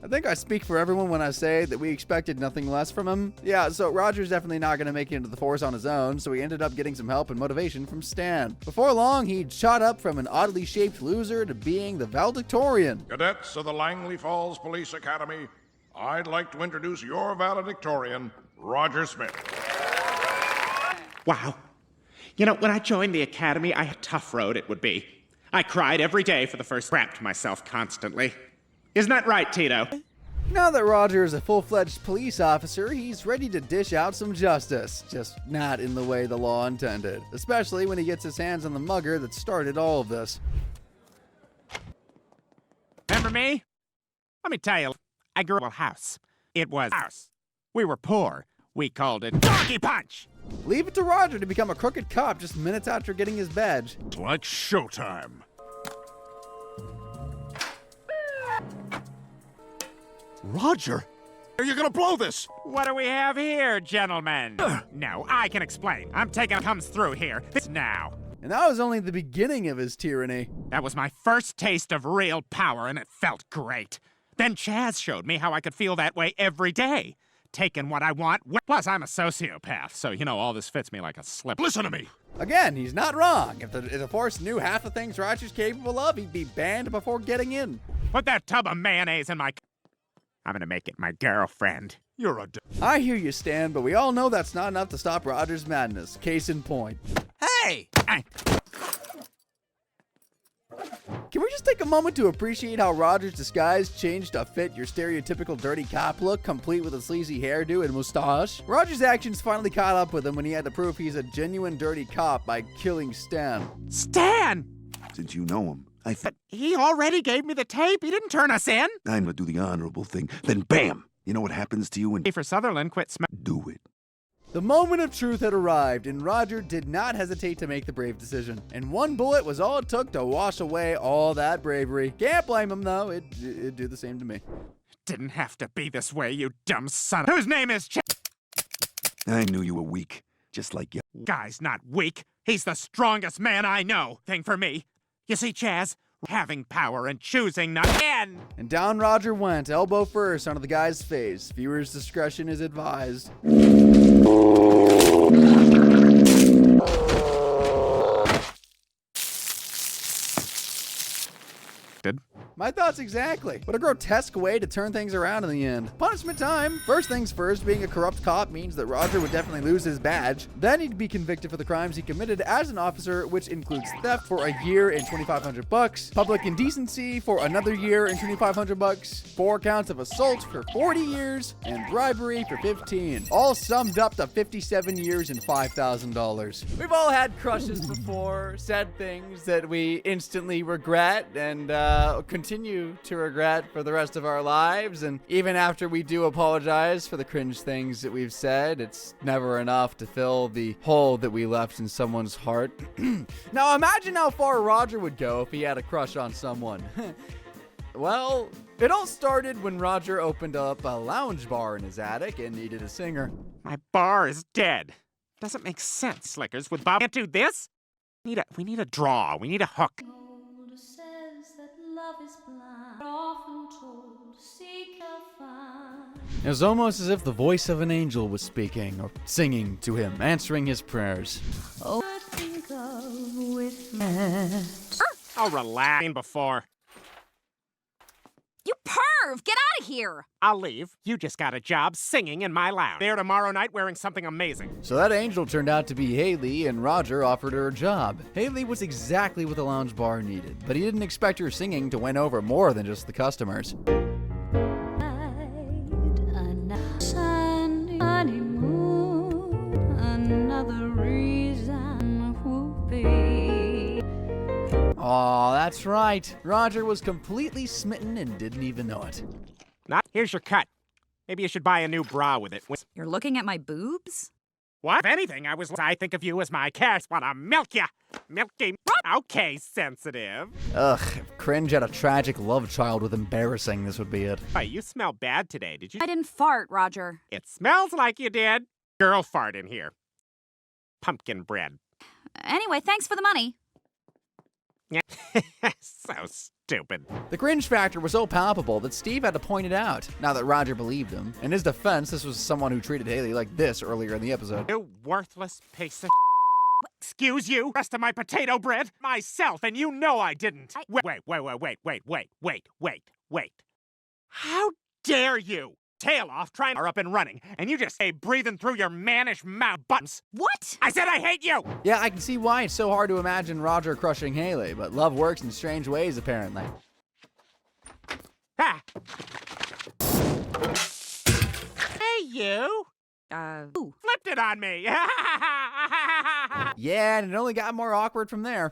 I think I speak for everyone when I say that we expected nothing less from him. Yeah, so Roger's definitely not going to make it into the force on his own, so he ended up getting some help and motivation from Stan. Before long, he'd shot up from an oddly shaped loser to being the valedictorian. Cadets of the Langley Falls Police Academy, I'd like to introduce your valedictorian, Roger Smith. Wow. You know, when I joined the academy, I had a tough road it would be. I cried every day for the first, crapped myself constantly. Isn't that right, Tito? Now that Roger is a full-fledged police officer, he's ready to dish out some justice, just not in the way the law intended, especially when he gets his hands on the mugger that started all of this. Remember me? Let me tell you, I grew up in a house. It was house. We were poor. We called it Doggy Punch. Leave it to Roger to become a crooked cop just minutes after getting his badge. Like showtime. Roger, are you gonna blow this? What do we have here, gentlemen? No, I can explain. I'm taking comes through here. This now. And that was only the beginning of his tyranny. That was my first taste of real power, and it felt great. Then Chaz showed me how I could feel that way every day. Taking what I want. Plus, I'm a sociopath, so, you know, all this fits me like a slip. Listen to me. Again, he's not wrong. If the Force knew half the things Roger's capable of, he'd be banned before getting in. Put that tub of mayonnaise in my... I'm gonna make it my girlfriend. You're a... I hear you, Stan, but we all know that's not enough to stop Roger's madness. Case in point. Hey! Can we just take a moment to appreciate how Roger's disguise changed to fit your stereotypical dirty cop look, complete with a sleazy hairdo and mustache? Roger's actions finally caught up with him when he had to prove he's a genuine dirty cop by killing Stan. Stan! Since you know him, But he already gave me the tape. He didn't turn us in. I'm gonna do the honorable thing. Then bam! You know what happens to you when... For Sutherland, quit Do it. The moment of truth had arrived, and Roger did not hesitate to make the brave decision. And one bullet was all it took to wash away all that bravery. Can't blame him, though. It'd do the same to me. Didn't have to be this way, you dumb son of... Whose name is I knew you were weak, just like you. Guy's not weak. He's the strongest man I know. Thing for me. You see, Chaz? Having power and choosing not in. And down Roger went, elbow first onto the guy's face. Viewer's discretion is advised. My thoughts exactly. What a grotesque way to turn things around in the end. Punishment time. First things first, being a corrupt cop means that Roger would definitely lose his badge. Then he'd be convicted for the crimes he committed as an officer, which includes theft for a year and $2,500, public indecency for another year and $2,500, 4 counts of assault for 40 years, and bribery for 15. All summed up to 57 years and $5,000. We've all had crushes before, said things that we instantly regret and continue to regret for the rest of our lives. And even after we do apologize for the cringe things that we've said, it's never enough to fill the hole that we left in someone's heart. Now imagine how far Roger would go if he had a crush on someone. Well, it all started when Roger opened up a lounge bar in his attic and needed a singer. My bar is dead. Doesn't make sense, Slickers. With Bob can't do this? We need a draw. We need a hook. It was almost as if the voice of an angel was speaking or singing to him, answering his prayers. Oh, I'll relax before. You perv! Get out of here! I'll leave. You just got a job singing in my lounge. There tomorrow night wearing something amazing. So that angel turned out to be Haley, and Roger offered her a job. Haley was exactly what the lounge bar needed, but he didn't expect her singing to win over more than just the customers. Aw, that's right. Roger was completely smitten and didn't even know it. Here's your cut. Maybe you should buy a new bra with it. You're looking at my boobs? What? If anything, I think of you as my cash. Wanna milk ya. Milky. Okay, sensitive. Ugh, if cringe had a tragic love child with embarrassing, this would be it. Hey, you smell bad today, did you? I didn't fart, Roger. It smells like you did. Girl fart in here. Pumpkin bread. Anyway, thanks for the money. So stupid. The cringe factor was so palpable that Steve had to point it out, now that Roger believed him. In his defense, this was someone who treated Haley like this earlier in the episode. You worthless piece of Excuse you? Rest of my potato bread? Myself, and you know I didn't. Wait. How dare you? tail off trying to up and running, and you just stay breathing through your mannish mouth buttons. What? I said I hate you! Yeah, I can see why it's so hard to imagine Roger crushing Haley, but love works in strange ways, apparently. Ah. Hey, you! Flipped it on me! Yeah, and it only got more awkward from there.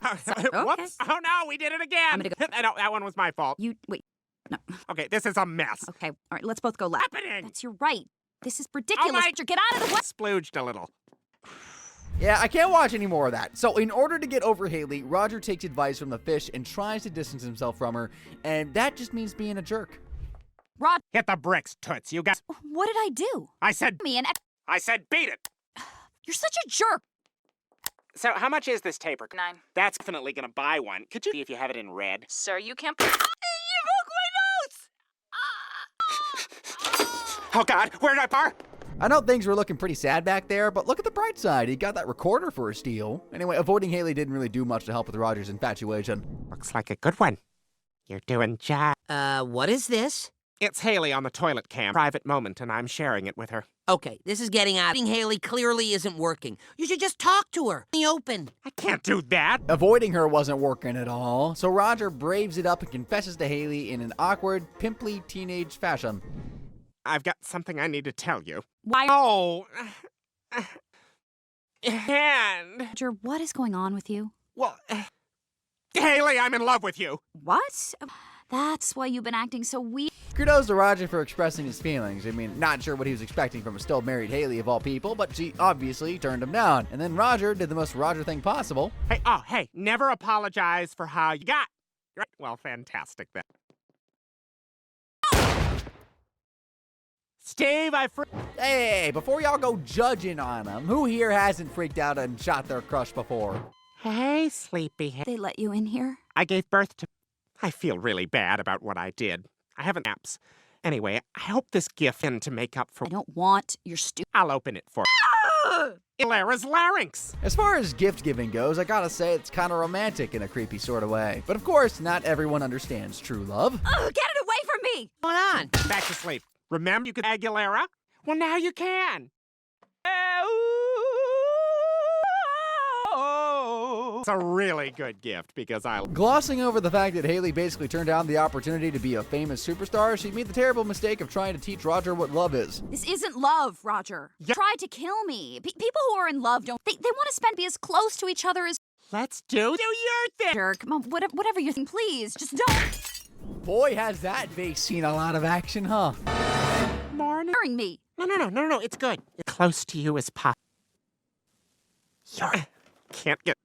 Whoops! Oh no, we did it again! I'm gonna go. No, that one was my fault. Wait. No. Okay, this is a mess. Okay, all right, let's both go left. Happening? That's your right. This is ridiculous. Oh my- Get out of the way. Splooged a little. Yeah, I can't watch any more of that. So in order to get over Haley, Roger takes advice from the fish and tries to distance himself from her, and that just means being a jerk. Rod, Hit the bricks, Toots. You got. what did I do? I said. I said beat it. You're such a jerk. So how much is this taper? $9. That's definitely gonna buy one. Could you see if you have it in red? Sir, you can't. You broke my notes. Oh God, where did I bar? I know things were looking pretty sad back there, but look at the bright side. He got that recorder for a steal. Anyway, avoiding Haley didn't really do much to help with Roger's infatuation. Looks like a good one. You're doing job. What is this? It's Haley on the toilet cam. Private moment, and I'm sharing it with her. Okay, this is getting out. Haley clearly isn't working. You should just talk to her in the open. I can't do that. Avoiding her wasn't working at all, so Roger braves it up and confesses to Haley in an awkward, pimply teenage fashion. I've got something I need to tell you. Why? Oh. And. Roger, what is going on with you? Well, Haley, I'm in love with you. What? That's why you've been acting so weird. Kudos to Roger for expressing his feelings. I mean, not sure what he was expecting from a still married Haley of all people, but she obviously turned him down. And then Roger did the most Roger thing possible. Hey, never apologize for how you got. Right? Well, fantastic then. Steve, Hey, before y'all go judging on him, who here hasn't freaked out and shot their crush before? Hey, sleepy. They let you in here? I gave birth to. I feel really bad about what I did. I haven't apps. Anyway, I hope this gift in to make up for. I don't want your I'll open it for. Lara's larynx. As far as gift giving goes, I gotta say it's kind of romantic in a creepy sort of way. But of course, not everyone understands true love. Get it away from me! What's going on? Back to sleep. Remember you could Aguilera? Well, now you can. It's a really good gift because I. Glossing over the fact that Haley basically turned down the opportunity to be a famous superstar, she made the terrible mistake of trying to teach Roger what love is. This isn't love, Roger. Yeah. Try to kill me. People who are in love don't. They want to be as close to each other as. Let's do your thing. Jerk. Mom, whatever you think, please, just don't. Boy, has that vase seen a lot of action, huh? Morning. Me. No, it's good. As close to you as possible. Can't get.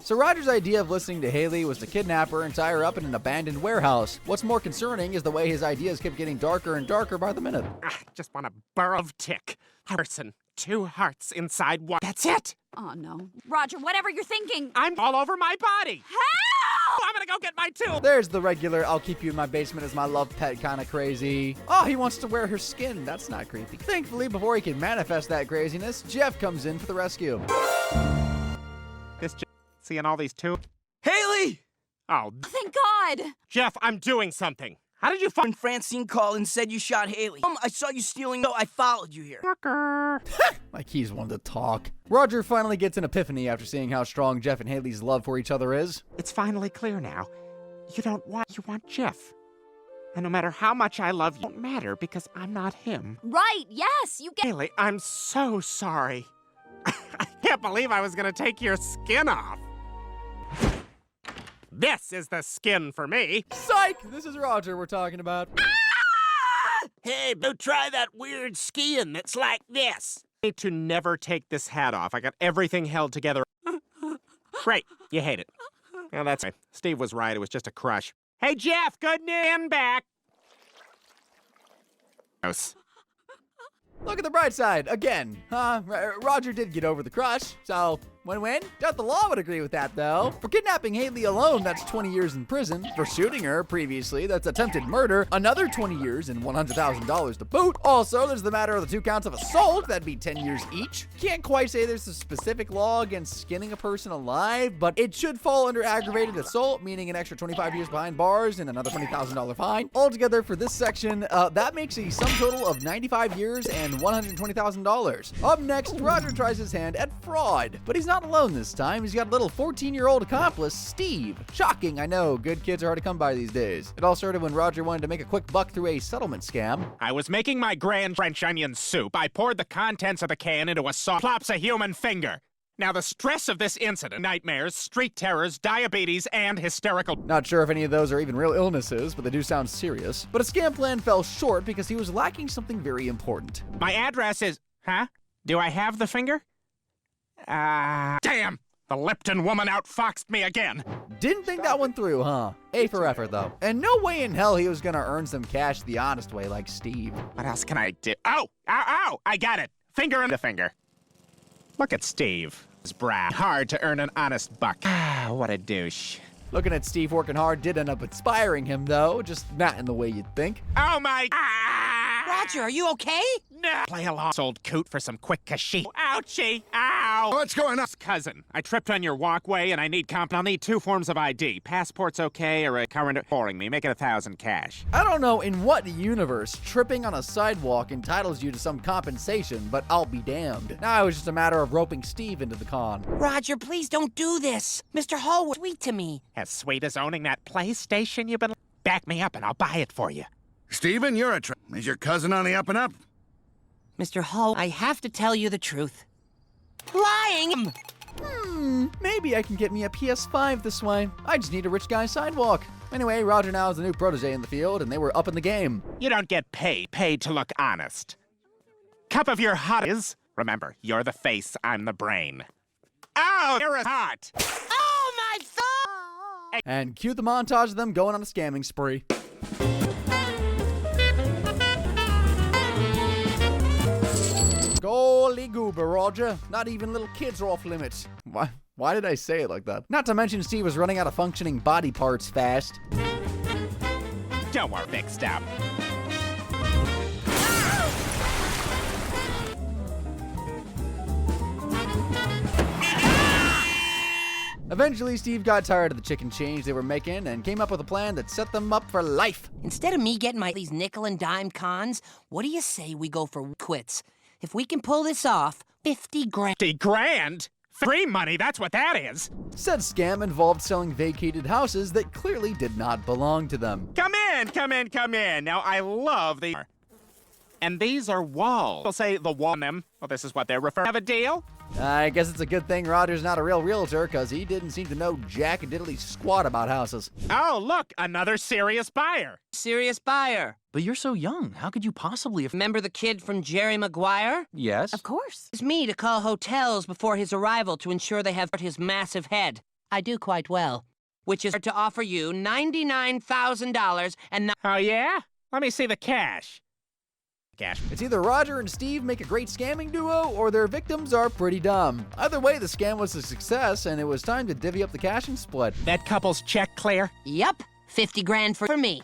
So Roger's idea of listening to Haley was to kidnap her and tie her up in an abandoned warehouse. What's more concerning is the way his ideas kept getting darker and darker by the minute. Just want a burr of tick. Person, 2 hearts inside one. That's it. Oh, no. Roger, whatever you're thinking. I'm all over my body. Help! I'm gonna go get my tool. There's the regular I'll keep you in my basement as my love pet kind of crazy. Oh, he wants to wear her skin. That's not creepy. Thankfully, before he can manifest that craziness, Jeff comes in for the rescue. This seeing all these too. Haley! Oh, Thank God! Jeff, I'm doing something. How did you find? When Francine called and said you shot Haley. I saw you stealing. No, I followed you here. Like he's one to talk. Roger finally gets an epiphany after seeing how strong Jeff and Haley's love for each other is. It's finally clear now. You want Jeff. And no matter how much I love you, it won't matter because I'm not him. Right, yes, you get. Haley, I'm so sorry. I can't believe I was gonna take your skin off. This is the skin for me. Psych! This is Roger we're talking about. Hey, go try that weird skiing that's like this. I need to never take this hat off. I got everything held together. Great, you hate it. Well, that's right. Steve was right. It was just a crush. Hey, Jeff, good news. Back. Gross. Look at the bright side, again. Roger did get over the crush, so Win-win? Doubt the law would agree with that, though. For kidnapping Haley alone, that's 20 years in prison. For shooting her previously, that's attempted murder, another 20 years and $100,000 to boot. Also, there's the matter of the 2 counts of assault, that'd be 10 years each. Can't quite say there's a specific law against skinning a person alive, but it should fall under aggravated assault, meaning an extra 25 years behind bars and another $20,000 fine. Altogether, for this section, that makes a sum total of 95 years and $120,000. Up next, Roger tries his hand at fraud, but he's not alone this time. He's got a little 14-year-old accomplice, Steve. Shocking, I know. Good kids are hard to come by these days. It all started when Roger wanted to make a quick buck through a settlement scam. I was making my grand French onion soup. I poured the contents of the can into a sauce. Plops a human finger. Now, the stress of this incident, nightmares, street terrors, diabetes, and hysterical... Not sure if any of those are even real illnesses, but they do sound serious. But a scam plan fell short because he was lacking something very important. My address is... Huh? Do I have the finger? Damn! The Lipton woman outfoxed me again. Didn't think that one through, huh? A for effort, though. And no way in hell he was gonna earn some cash the honest way like Steve. What else can I do? Oh! Ow, ow! I got it! Finger in the finger. Look at Steve. His brow. Hard to earn an honest buck. Ah, what a douche. Looking at Steve working hard did end up inspiring him, though. Just not in the way you'd think. Oh my... Roger, are you okay? No. Play along, old coot, for some quick cashy. Ouchie! Ow! What's going on? Cousin, I tripped on your walkway and I need I'll need 2 forms of ID. Passport's okay or a current... Boring me. Make it 1,000 cash. I don't know in what universe tripping on a sidewalk entitles you to some compensation, but I'll be damned. Now it was just a matter of roping Steve into the con. Roger, please don't do this. Mr. Hall was sweet to me. As sweet as owning that PlayStation you've been... Back me up and I'll buy it for you. Steven, you're a Is your cousin on the up and up? Mr. Hall, I have to tell you the truth. Lying! Maybe I can get me a PS5 this way. I just need a rich guy's sidewalk. Anyway, Roger now is the new protege in the field, and they were up in the game. You don't get paid to look honest. Cup of your hot is... Remember, you're the face, I'm the brain. Oh, you're hot! Oh, my thumb! And cue the montage of them going on a scamming spree. Golly goober, Roger. Not even little kids are off limits. Why did I say it like that? Not to mention Steve was running out of functioning body parts fast. Don't worry, Vic, stop. Eventually, Steve got tired of the chicken change they were making and came up with a plan that set them up for life. Instead of me getting these nickel and dime cons, what do you say we go for quits? If we can pull this off, 50 grand. 50 grand? Free money, that's what that is. Said scam involved selling vacated houses that clearly did not belong to them. Come in, come in, come in. Now, I love the... And these are walls. We'll say the wall on them. Well, this is what they're referring to. Have a deal? I guess it's a good thing Roger's not a real realtor, because he didn't seem to know jack and diddly squat about houses. Oh, look, another serious buyer. Serious buyer. But you're so young. How could you possibly have... Remember the kid from Jerry Maguire? Yes. Of course. It's me to call hotels before his arrival to ensure they have his massive head. I do quite well. Which is to offer you $99,000 and... Oh, yeah? Let me see the cash. It's either Roger and Steve make a great scamming duo, or their victims are pretty dumb. Either way, the scam was a success, and it was time to divvy up the cash and split. That couple's check clear? Yep. 50 grand for me.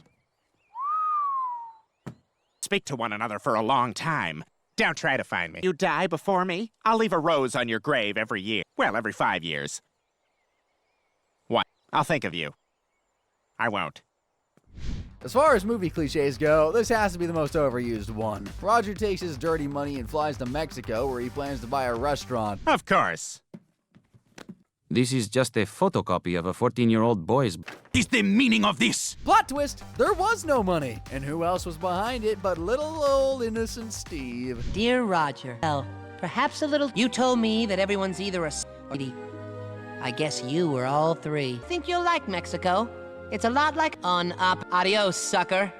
Speak to one another for a long time. Don't try to find me. You die before me, I'll leave a rose on your grave every year. Well, every 5 years. What? I'll think of you. I won't. As far as movie cliches go, this has to be the most overused one. Roger takes his dirty money and flies to Mexico, where he plans to buy a restaurant. Of course. This is just a photocopy of a 14-year-old boy's... Is the meaning of this? Plot twist, there was no money. And who else was behind it but little old innocent Steve? Dear Roger, well, perhaps a little... You told me that everyone's either a or I guess you were all three. Think you'll like Mexico? It's a lot like on up. Adios, sucker.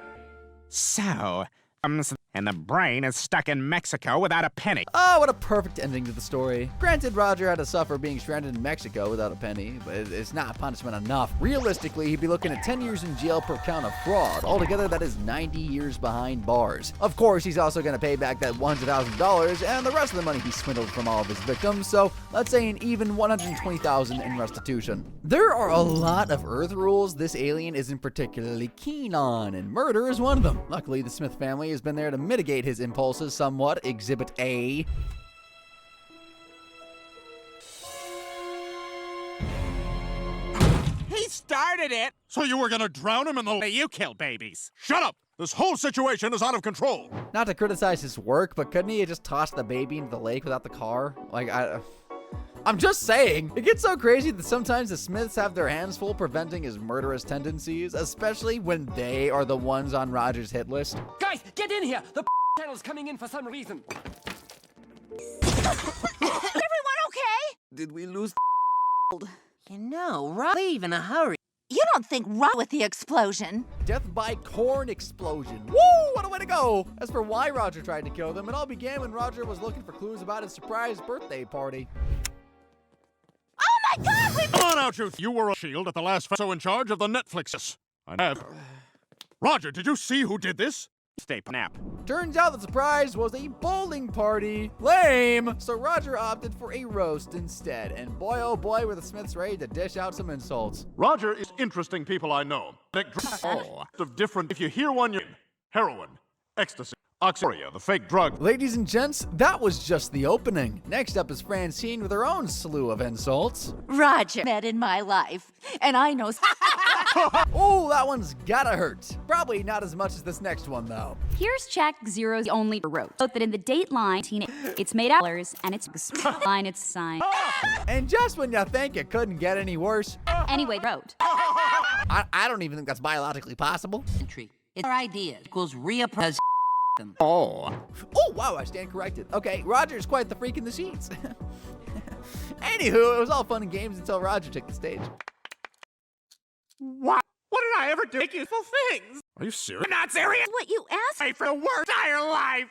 So, And the brain is stuck in Mexico without a penny. Oh, what a perfect ending to the story. Granted, Roger had to suffer being stranded in Mexico without a penny, but it's not punishment enough. Realistically, he'd be looking at 10 years in jail per count of fraud. Altogether, that is 90 years behind bars. Of course, he's also going to pay back that $100,000 and the rest of the money he swindled from all of his victims, so let's say an even $120,000 in restitution. There are a lot of Earth rules this alien isn't particularly keen on, and murder is one of them. Luckily, the Smith family has been there to mitigate his impulses somewhat. Exhibit A. He started it! So you were gonna drown him in the lake? You kill babies. Shut up! This whole situation is out of control. Not to criticize his work, but couldn't he have just tossed the baby into the lake without the car? Like, I'm just saying. It gets so crazy that sometimes the Smiths have their hands full preventing his murderous tendencies, especially when they are the ones on Roger's hit list. Guys, get in here! The channel's coming in for some reason. Everyone okay? Did we lose? You know, leave in a hurry. You don't think wrong with the explosion? Death by corn explosion. Woo! What a way to go! As for why Roger tried to kill them, it all began when Roger was looking for clues about his surprise birthday party. Oh my God! Come on out, you were a shield at the last so in charge of the Netflix. I have. Roger, did you see who did this? Stay nap. Turns out the surprise was a bowling party. Lame! So Roger opted for a roast instead, and boy oh boy were the Smiths ready to dish out some insults. Roger is interesting people I know. Of different. If you hear one, you're heroin, ecstasy, oxyria, the fake drug. Ladies and gents, that was just the opening. Next up is Francine with her own slew of insults. Roger met in my life, and I know. Oh, that one's gotta hurt. Probably not as much as this next one, though. Here's check zero's only wrote. Note that in the date line, it's made out of and it's line it's signed. And just when you think it couldn't get any worse. Anyway, wrote. I don't even think that's biologically possible. It's our idea equals reappraise. Oh, wow, I stand corrected. Okay, Roger's quite the freak in the sheets. Anywho, it was all fun and games until Roger took the stage. What? What did I ever do? Make useful things. Are you serious? I'm not serious. What you asked Pay for the worst entire life.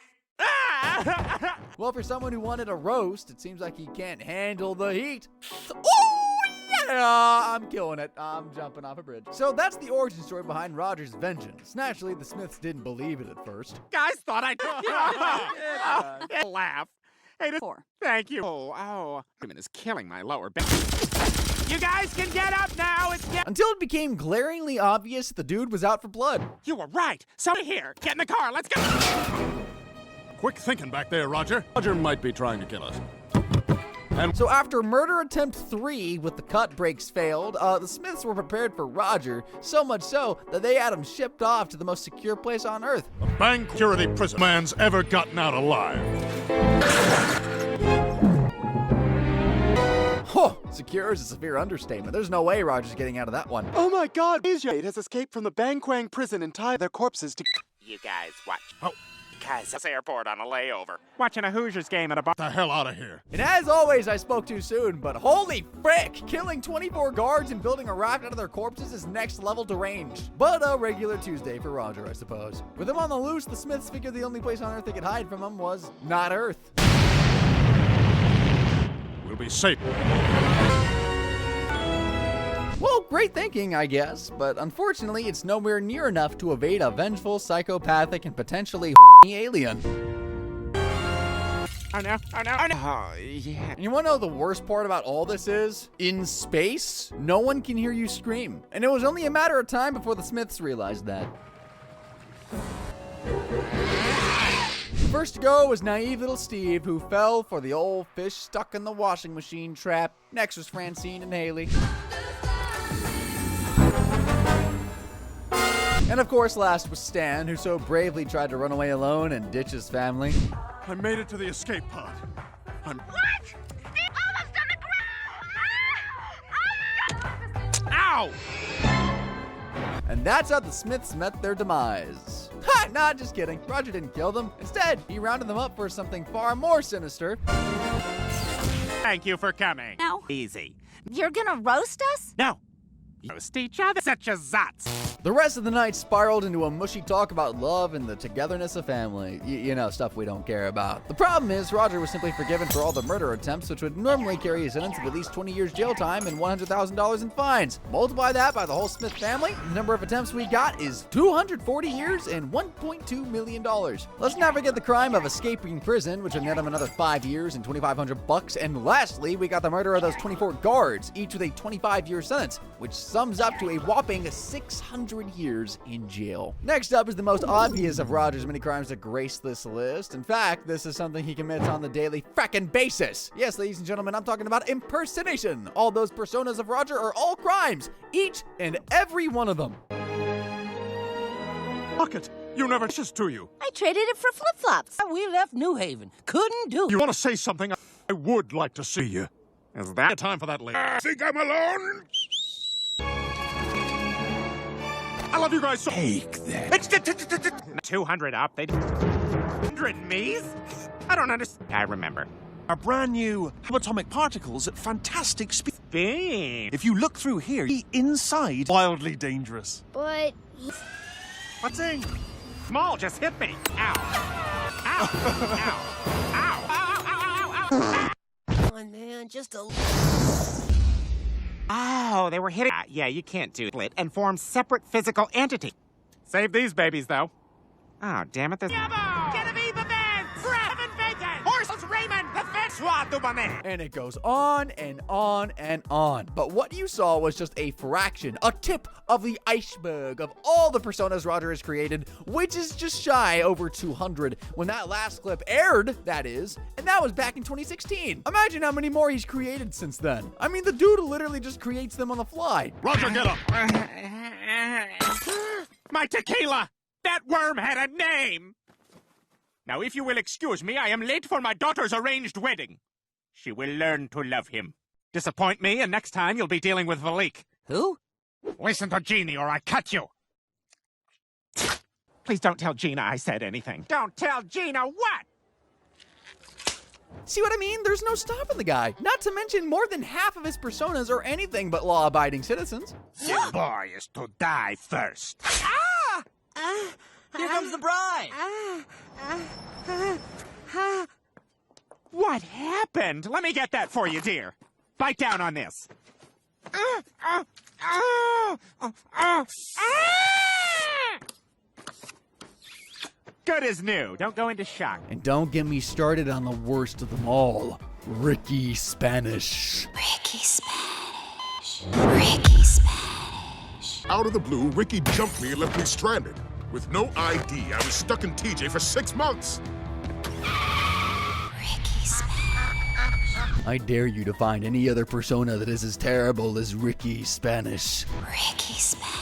Well, for someone who wanted a roast, it seems like he can't handle the heat. Oh, yeah! I'm killing it. I'm jumping off a bridge. So that's the origin story behind Roger's vengeance. Naturally, the Smiths didn't believe it at first. Guys thought I'd laugh. Hey, 4. Thank you. Oh. Woman is killing my lower back. You guys can get up now. Until it became glaringly obvious that the dude was out for blood. You were right. Somebody here. Get in the car. Let's go. Quick thinking back there, Roger. Roger might be trying to kill us. And so after murder attempt 3 with the cut breaks failed, the Smiths were prepared for Roger, so much so that they had him shipped off to the most secure place on Earth. A bank security prison man's ever gotten out alive. Oh, secure is a severe understatement. There's no way Roger's getting out of that one. Oh my God, Asia has escaped from the Bangkwang prison and tied their corpses to. You guys watch. Oh. Guys, this airport on a layover. Watching a Hoosiers game at a bar. Get the hell out of here. And as always, I spoke too soon, but holy frick! Killing 24 guards and building a raft out of their corpses is next level deranged. But a regular Tuesday for Roger, I suppose. With him on the loose, the Smiths figured the only place on Earth they could hide from him was not Earth. We'll be safe. Well, great thinking, I guess, but unfortunately, it's nowhere near enough to evade a vengeful, psychopathic, and potentially alien. Oh no. Oh, yeah. And you wanna know the worst part about all this is? In space, no one can hear you scream. And it was only a matter of time before the Smiths realized that. First to go was naive little Steve, who fell for the old fish stuck in the washing machine trap. Next was Francine and Haley. And of course, last was Stan, who so bravely tried to run away alone and ditch his family. I made it to the escape pod. What? Steve almost on the ground! Ow! And that's how the Smiths met their demise. Ha! Nah, just kidding. Roger didn't kill them. Instead, he rounded them up for something far more sinister. Thank you for coming. No. Easy. You're gonna roast us? No. Used each other such a zotz. The rest of the night spiraled into a mushy talk about love and the togetherness of family. You know, stuff we don't care about. The problem is, Roger was simply forgiven for all the murder attempts, which would normally carry a sentence of at least 20 years jail time and $100,000 in fines. Multiply that by the whole Smith family, the number of attempts we got is 240 years and $1.2 million. Let's not forget the crime of escaping prison, which would net him another 5 years and $2,500. And lastly, we got the murder of those 24 guards, each with a 25-year sentence, which sums up to a whopping 600 years in jail. Next up is the most obvious of Roger's many crimes to grace this list. In fact, this is something he commits on the daily frackin' basis. Yes, ladies and gentlemen, I'm talking about impersonation. All those personas of Roger are all crimes, each and every one of them. Bucket, you never kissed, do you? I traded it for flip-flops. We left New Haven. Couldn't do. You want to say something? I would like to see you. Is that time for that lady? Think I'm alone? I love you guys so. Take that. It's 200 up. They 100 me's? I don't understand. I remember. Our brand new atomic particles at fantastic speed. Beam. If you look through here, the inside wildly dangerous. But What's in? Small just hit me. Ow. Ow. Ow. Ow. Ow. Ow. Ow. Ow. Come on, man, just a... Oh, they were hitting. Yeah, you can't do split and form separate physical entities. Save these babies, though. Oh, damn it. Genevieve Evans! Kevin Bacon! Horses Raymond! The Fetchwa Dubaman! And it goes on and on and on. But what you saw was just a fraction, a tip of the iceberg of all the personas Roger has created, which is just shy over 200 when that last clip aired, that is, and that was back in 2016. Imagine how many more he's created since then. I mean, the dude literally just creates them on the fly. Roger, get up! My tequila! That worm had a name! Now, if you will excuse me, I am late for my daughter's arranged wedding. She will learn to love him. Disappoint me, and next time you'll be dealing with Valik. Who? Listen to Jeannie, or I cut you. Please don't tell Gina I said anything. Don't tell Gina what? See what I mean? There's no stopping the guy. Not to mention more than half of his personas are anything but law-abiding citizens. This boy is to die first. Here comes the bride! What happened? Let me get that for you, dear. Bite down on this. Good as new. Don't go into shock. And don't get me started on the worst of them all, Ricky Spanish. Ricky Spanish. Ricky Spanish. Out of the blue, Ricky jumped me and left me stranded. With no ID, I was stuck in TJ for 6 months. Ricky Spanish. I dare you to find any other persona that is as terrible as Ricky Spanish. Ricky Spanish.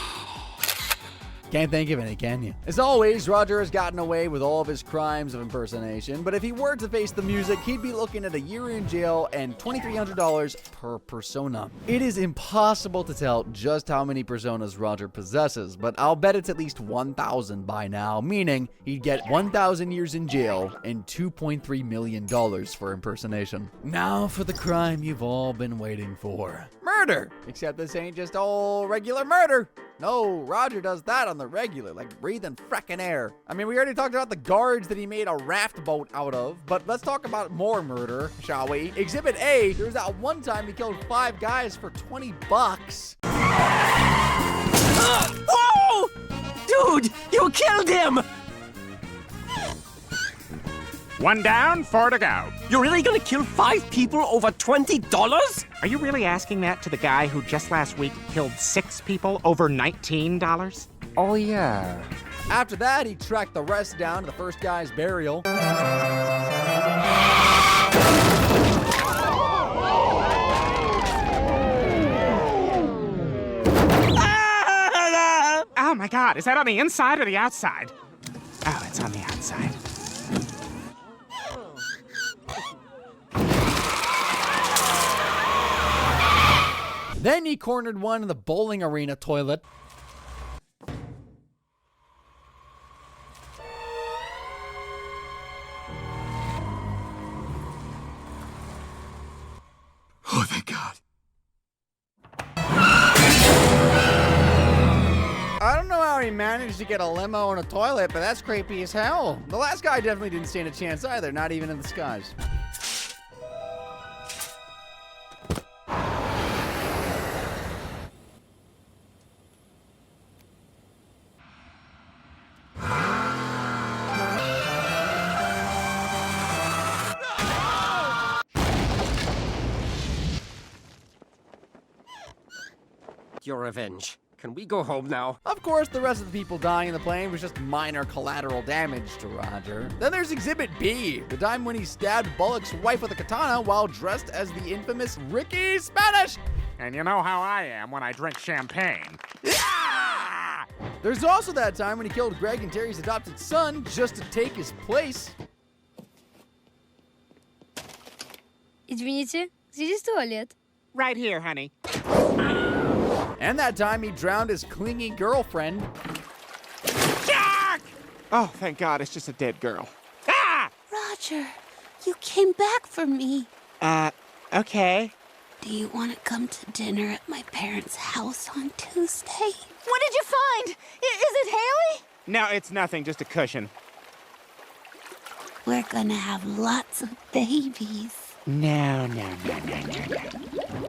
Can't think of any, can you? As always, Roger has gotten away with all of his crimes of impersonation, but if he were to face the music, he'd be looking at a year in jail and $2,300 per persona. It is impossible to tell just how many personas Roger possesses, but I'll bet it's at least 1,000 by now, meaning he'd get 1,000 years in jail and $2.3 million for impersonation. Now for the crime you've all been waiting for. Murder! Except this ain't just all regular murder. No, Roger does that on the regular, like breathing frackin' air. I mean, we already talked about the guards that he made a raft boat out of, but let's talk about more murder, shall we? Exhibit A, there was that one time he killed 5 guys for $20. Whoa! Dude, you killed him! 1 down, 4 to go. You're really gonna kill 5 people over $20? Are you really asking that to the guy who just last week killed 6 people over $19? Oh, yeah. After that, he tracked the rest down to the first guy's burial. Oh my God, is that on the inside or the outside? Oh, it's on the outside. Then he cornered one in the bowling arena toilet. Oh, thank God. how he managed to get a limo and a toilet, but that's creepy as hell. The last guy definitely didn't stand a chance either, not even in the skies. Your revenge. Can we go home now? Of course, the rest of the people dying in the plane was just minor collateral damage to Roger. Then there's Exhibit B, the time when he stabbed Bullock's wife with a katana while dressed as the infamous Ricky Spanish. And you know how I am when I drink champagne. There's also that time when he killed Greg and Terry's adopted son just to take his place. Извините, где здесь туалет? Right here, honey. And that time he drowned his clingy girlfriend. Jack! Oh, thank God, it's just a dead girl. Ah! Roger, you came back for me. Okay. Do you want to come to dinner at my parents' house on Tuesday? What did you find? Is it Haley? No, it's nothing, just a cushion. We're gonna have lots of babies. No.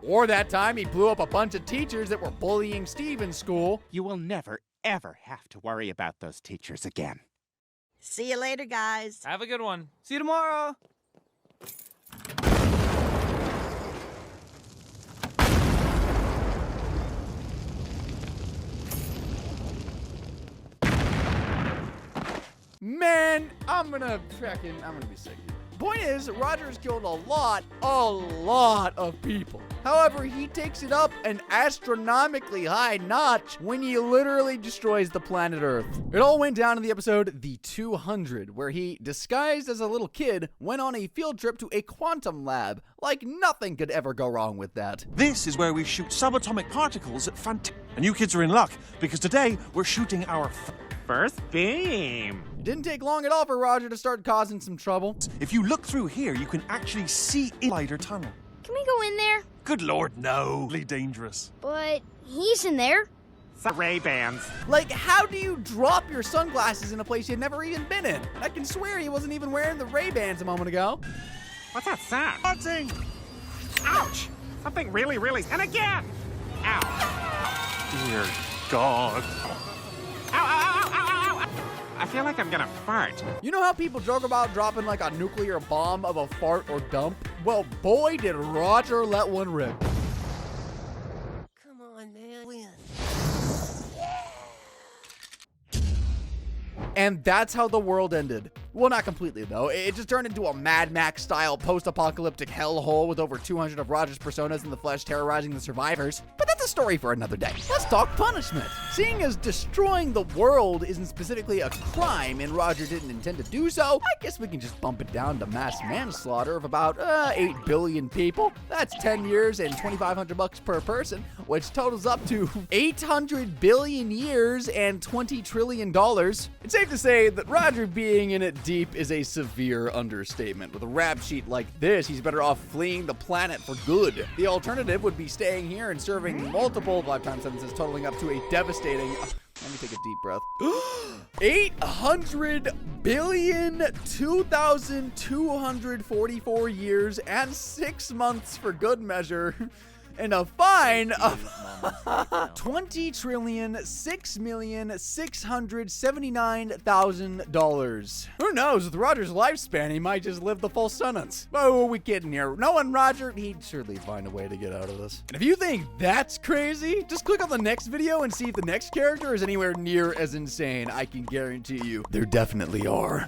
Or that time he blew up a bunch of teachers that were bullying Steve in school. You will never, ever have to worry about those teachers again. See you later, guys. Have a good one. See you tomorrow. Man, I'm gonna be sick. Point is, Roger's killed a lot of people. However, he takes it up an astronomically high notch when he literally destroys the planet Earth. It all went down in the episode The 200, where he, disguised as a little kid, went on a field trip to a quantum lab. Like nothing could ever go wrong with that. This is where we shoot subatomic particles at and you kids are in luck, because today we're shooting our first beam. It didn't take long at all for Roger to start causing some trouble. If you look through here, you can actually see in Lighter Tunnel. Can we go in there? Good Lord, no. Really dangerous. But he's in there. Ray-Bans. Like, how do you drop your sunglasses in a place you've never even been in? I can swear he wasn't even wearing the Ray-Bans a moment ago. What's that sound? Haunting! Ouch! Something really, and again! Ow. Dear God. Ow. I feel like I'm gonna fart. You know how people joke about dropping like a nuclear bomb of a fart or dump? Well, boy, did Roger let one rip. Come on, man. Win. And that's how the world ended. Well, not completely, though. It just turned into a Mad Max-style post-apocalyptic hellhole with over 200 of Roger's personas in the flesh terrorizing the survivors. But that's a story for another day. Let's talk punishment. Seeing as destroying the world isn't specifically a crime and Roger didn't intend to do so, I guess we can just bump it down to mass manslaughter of about 8 billion people. That's 10 years and $2,500 per person, which totals up to 800 billion years and $20 trillion. It's safe to say that Roger being in it deep is a severe understatement. With a rap sheet like this, he's better off fleeing the planet for good. The alternative would be staying here and serving multiple lifetime sentences totaling up to a devastating... Let me take a deep breath. 800 billion, 2,244 years and 6 months for good measure. And a fine of $20,679,679,000. Who knows, with Roger's lifespan, he might just live the full sentence. Oh, we kidding here. Knowing Roger, he'd surely find a way to get out of this. And if you think that's crazy, just click on the next video and see if the next character is anywhere near as insane. I can guarantee you, there definitely are.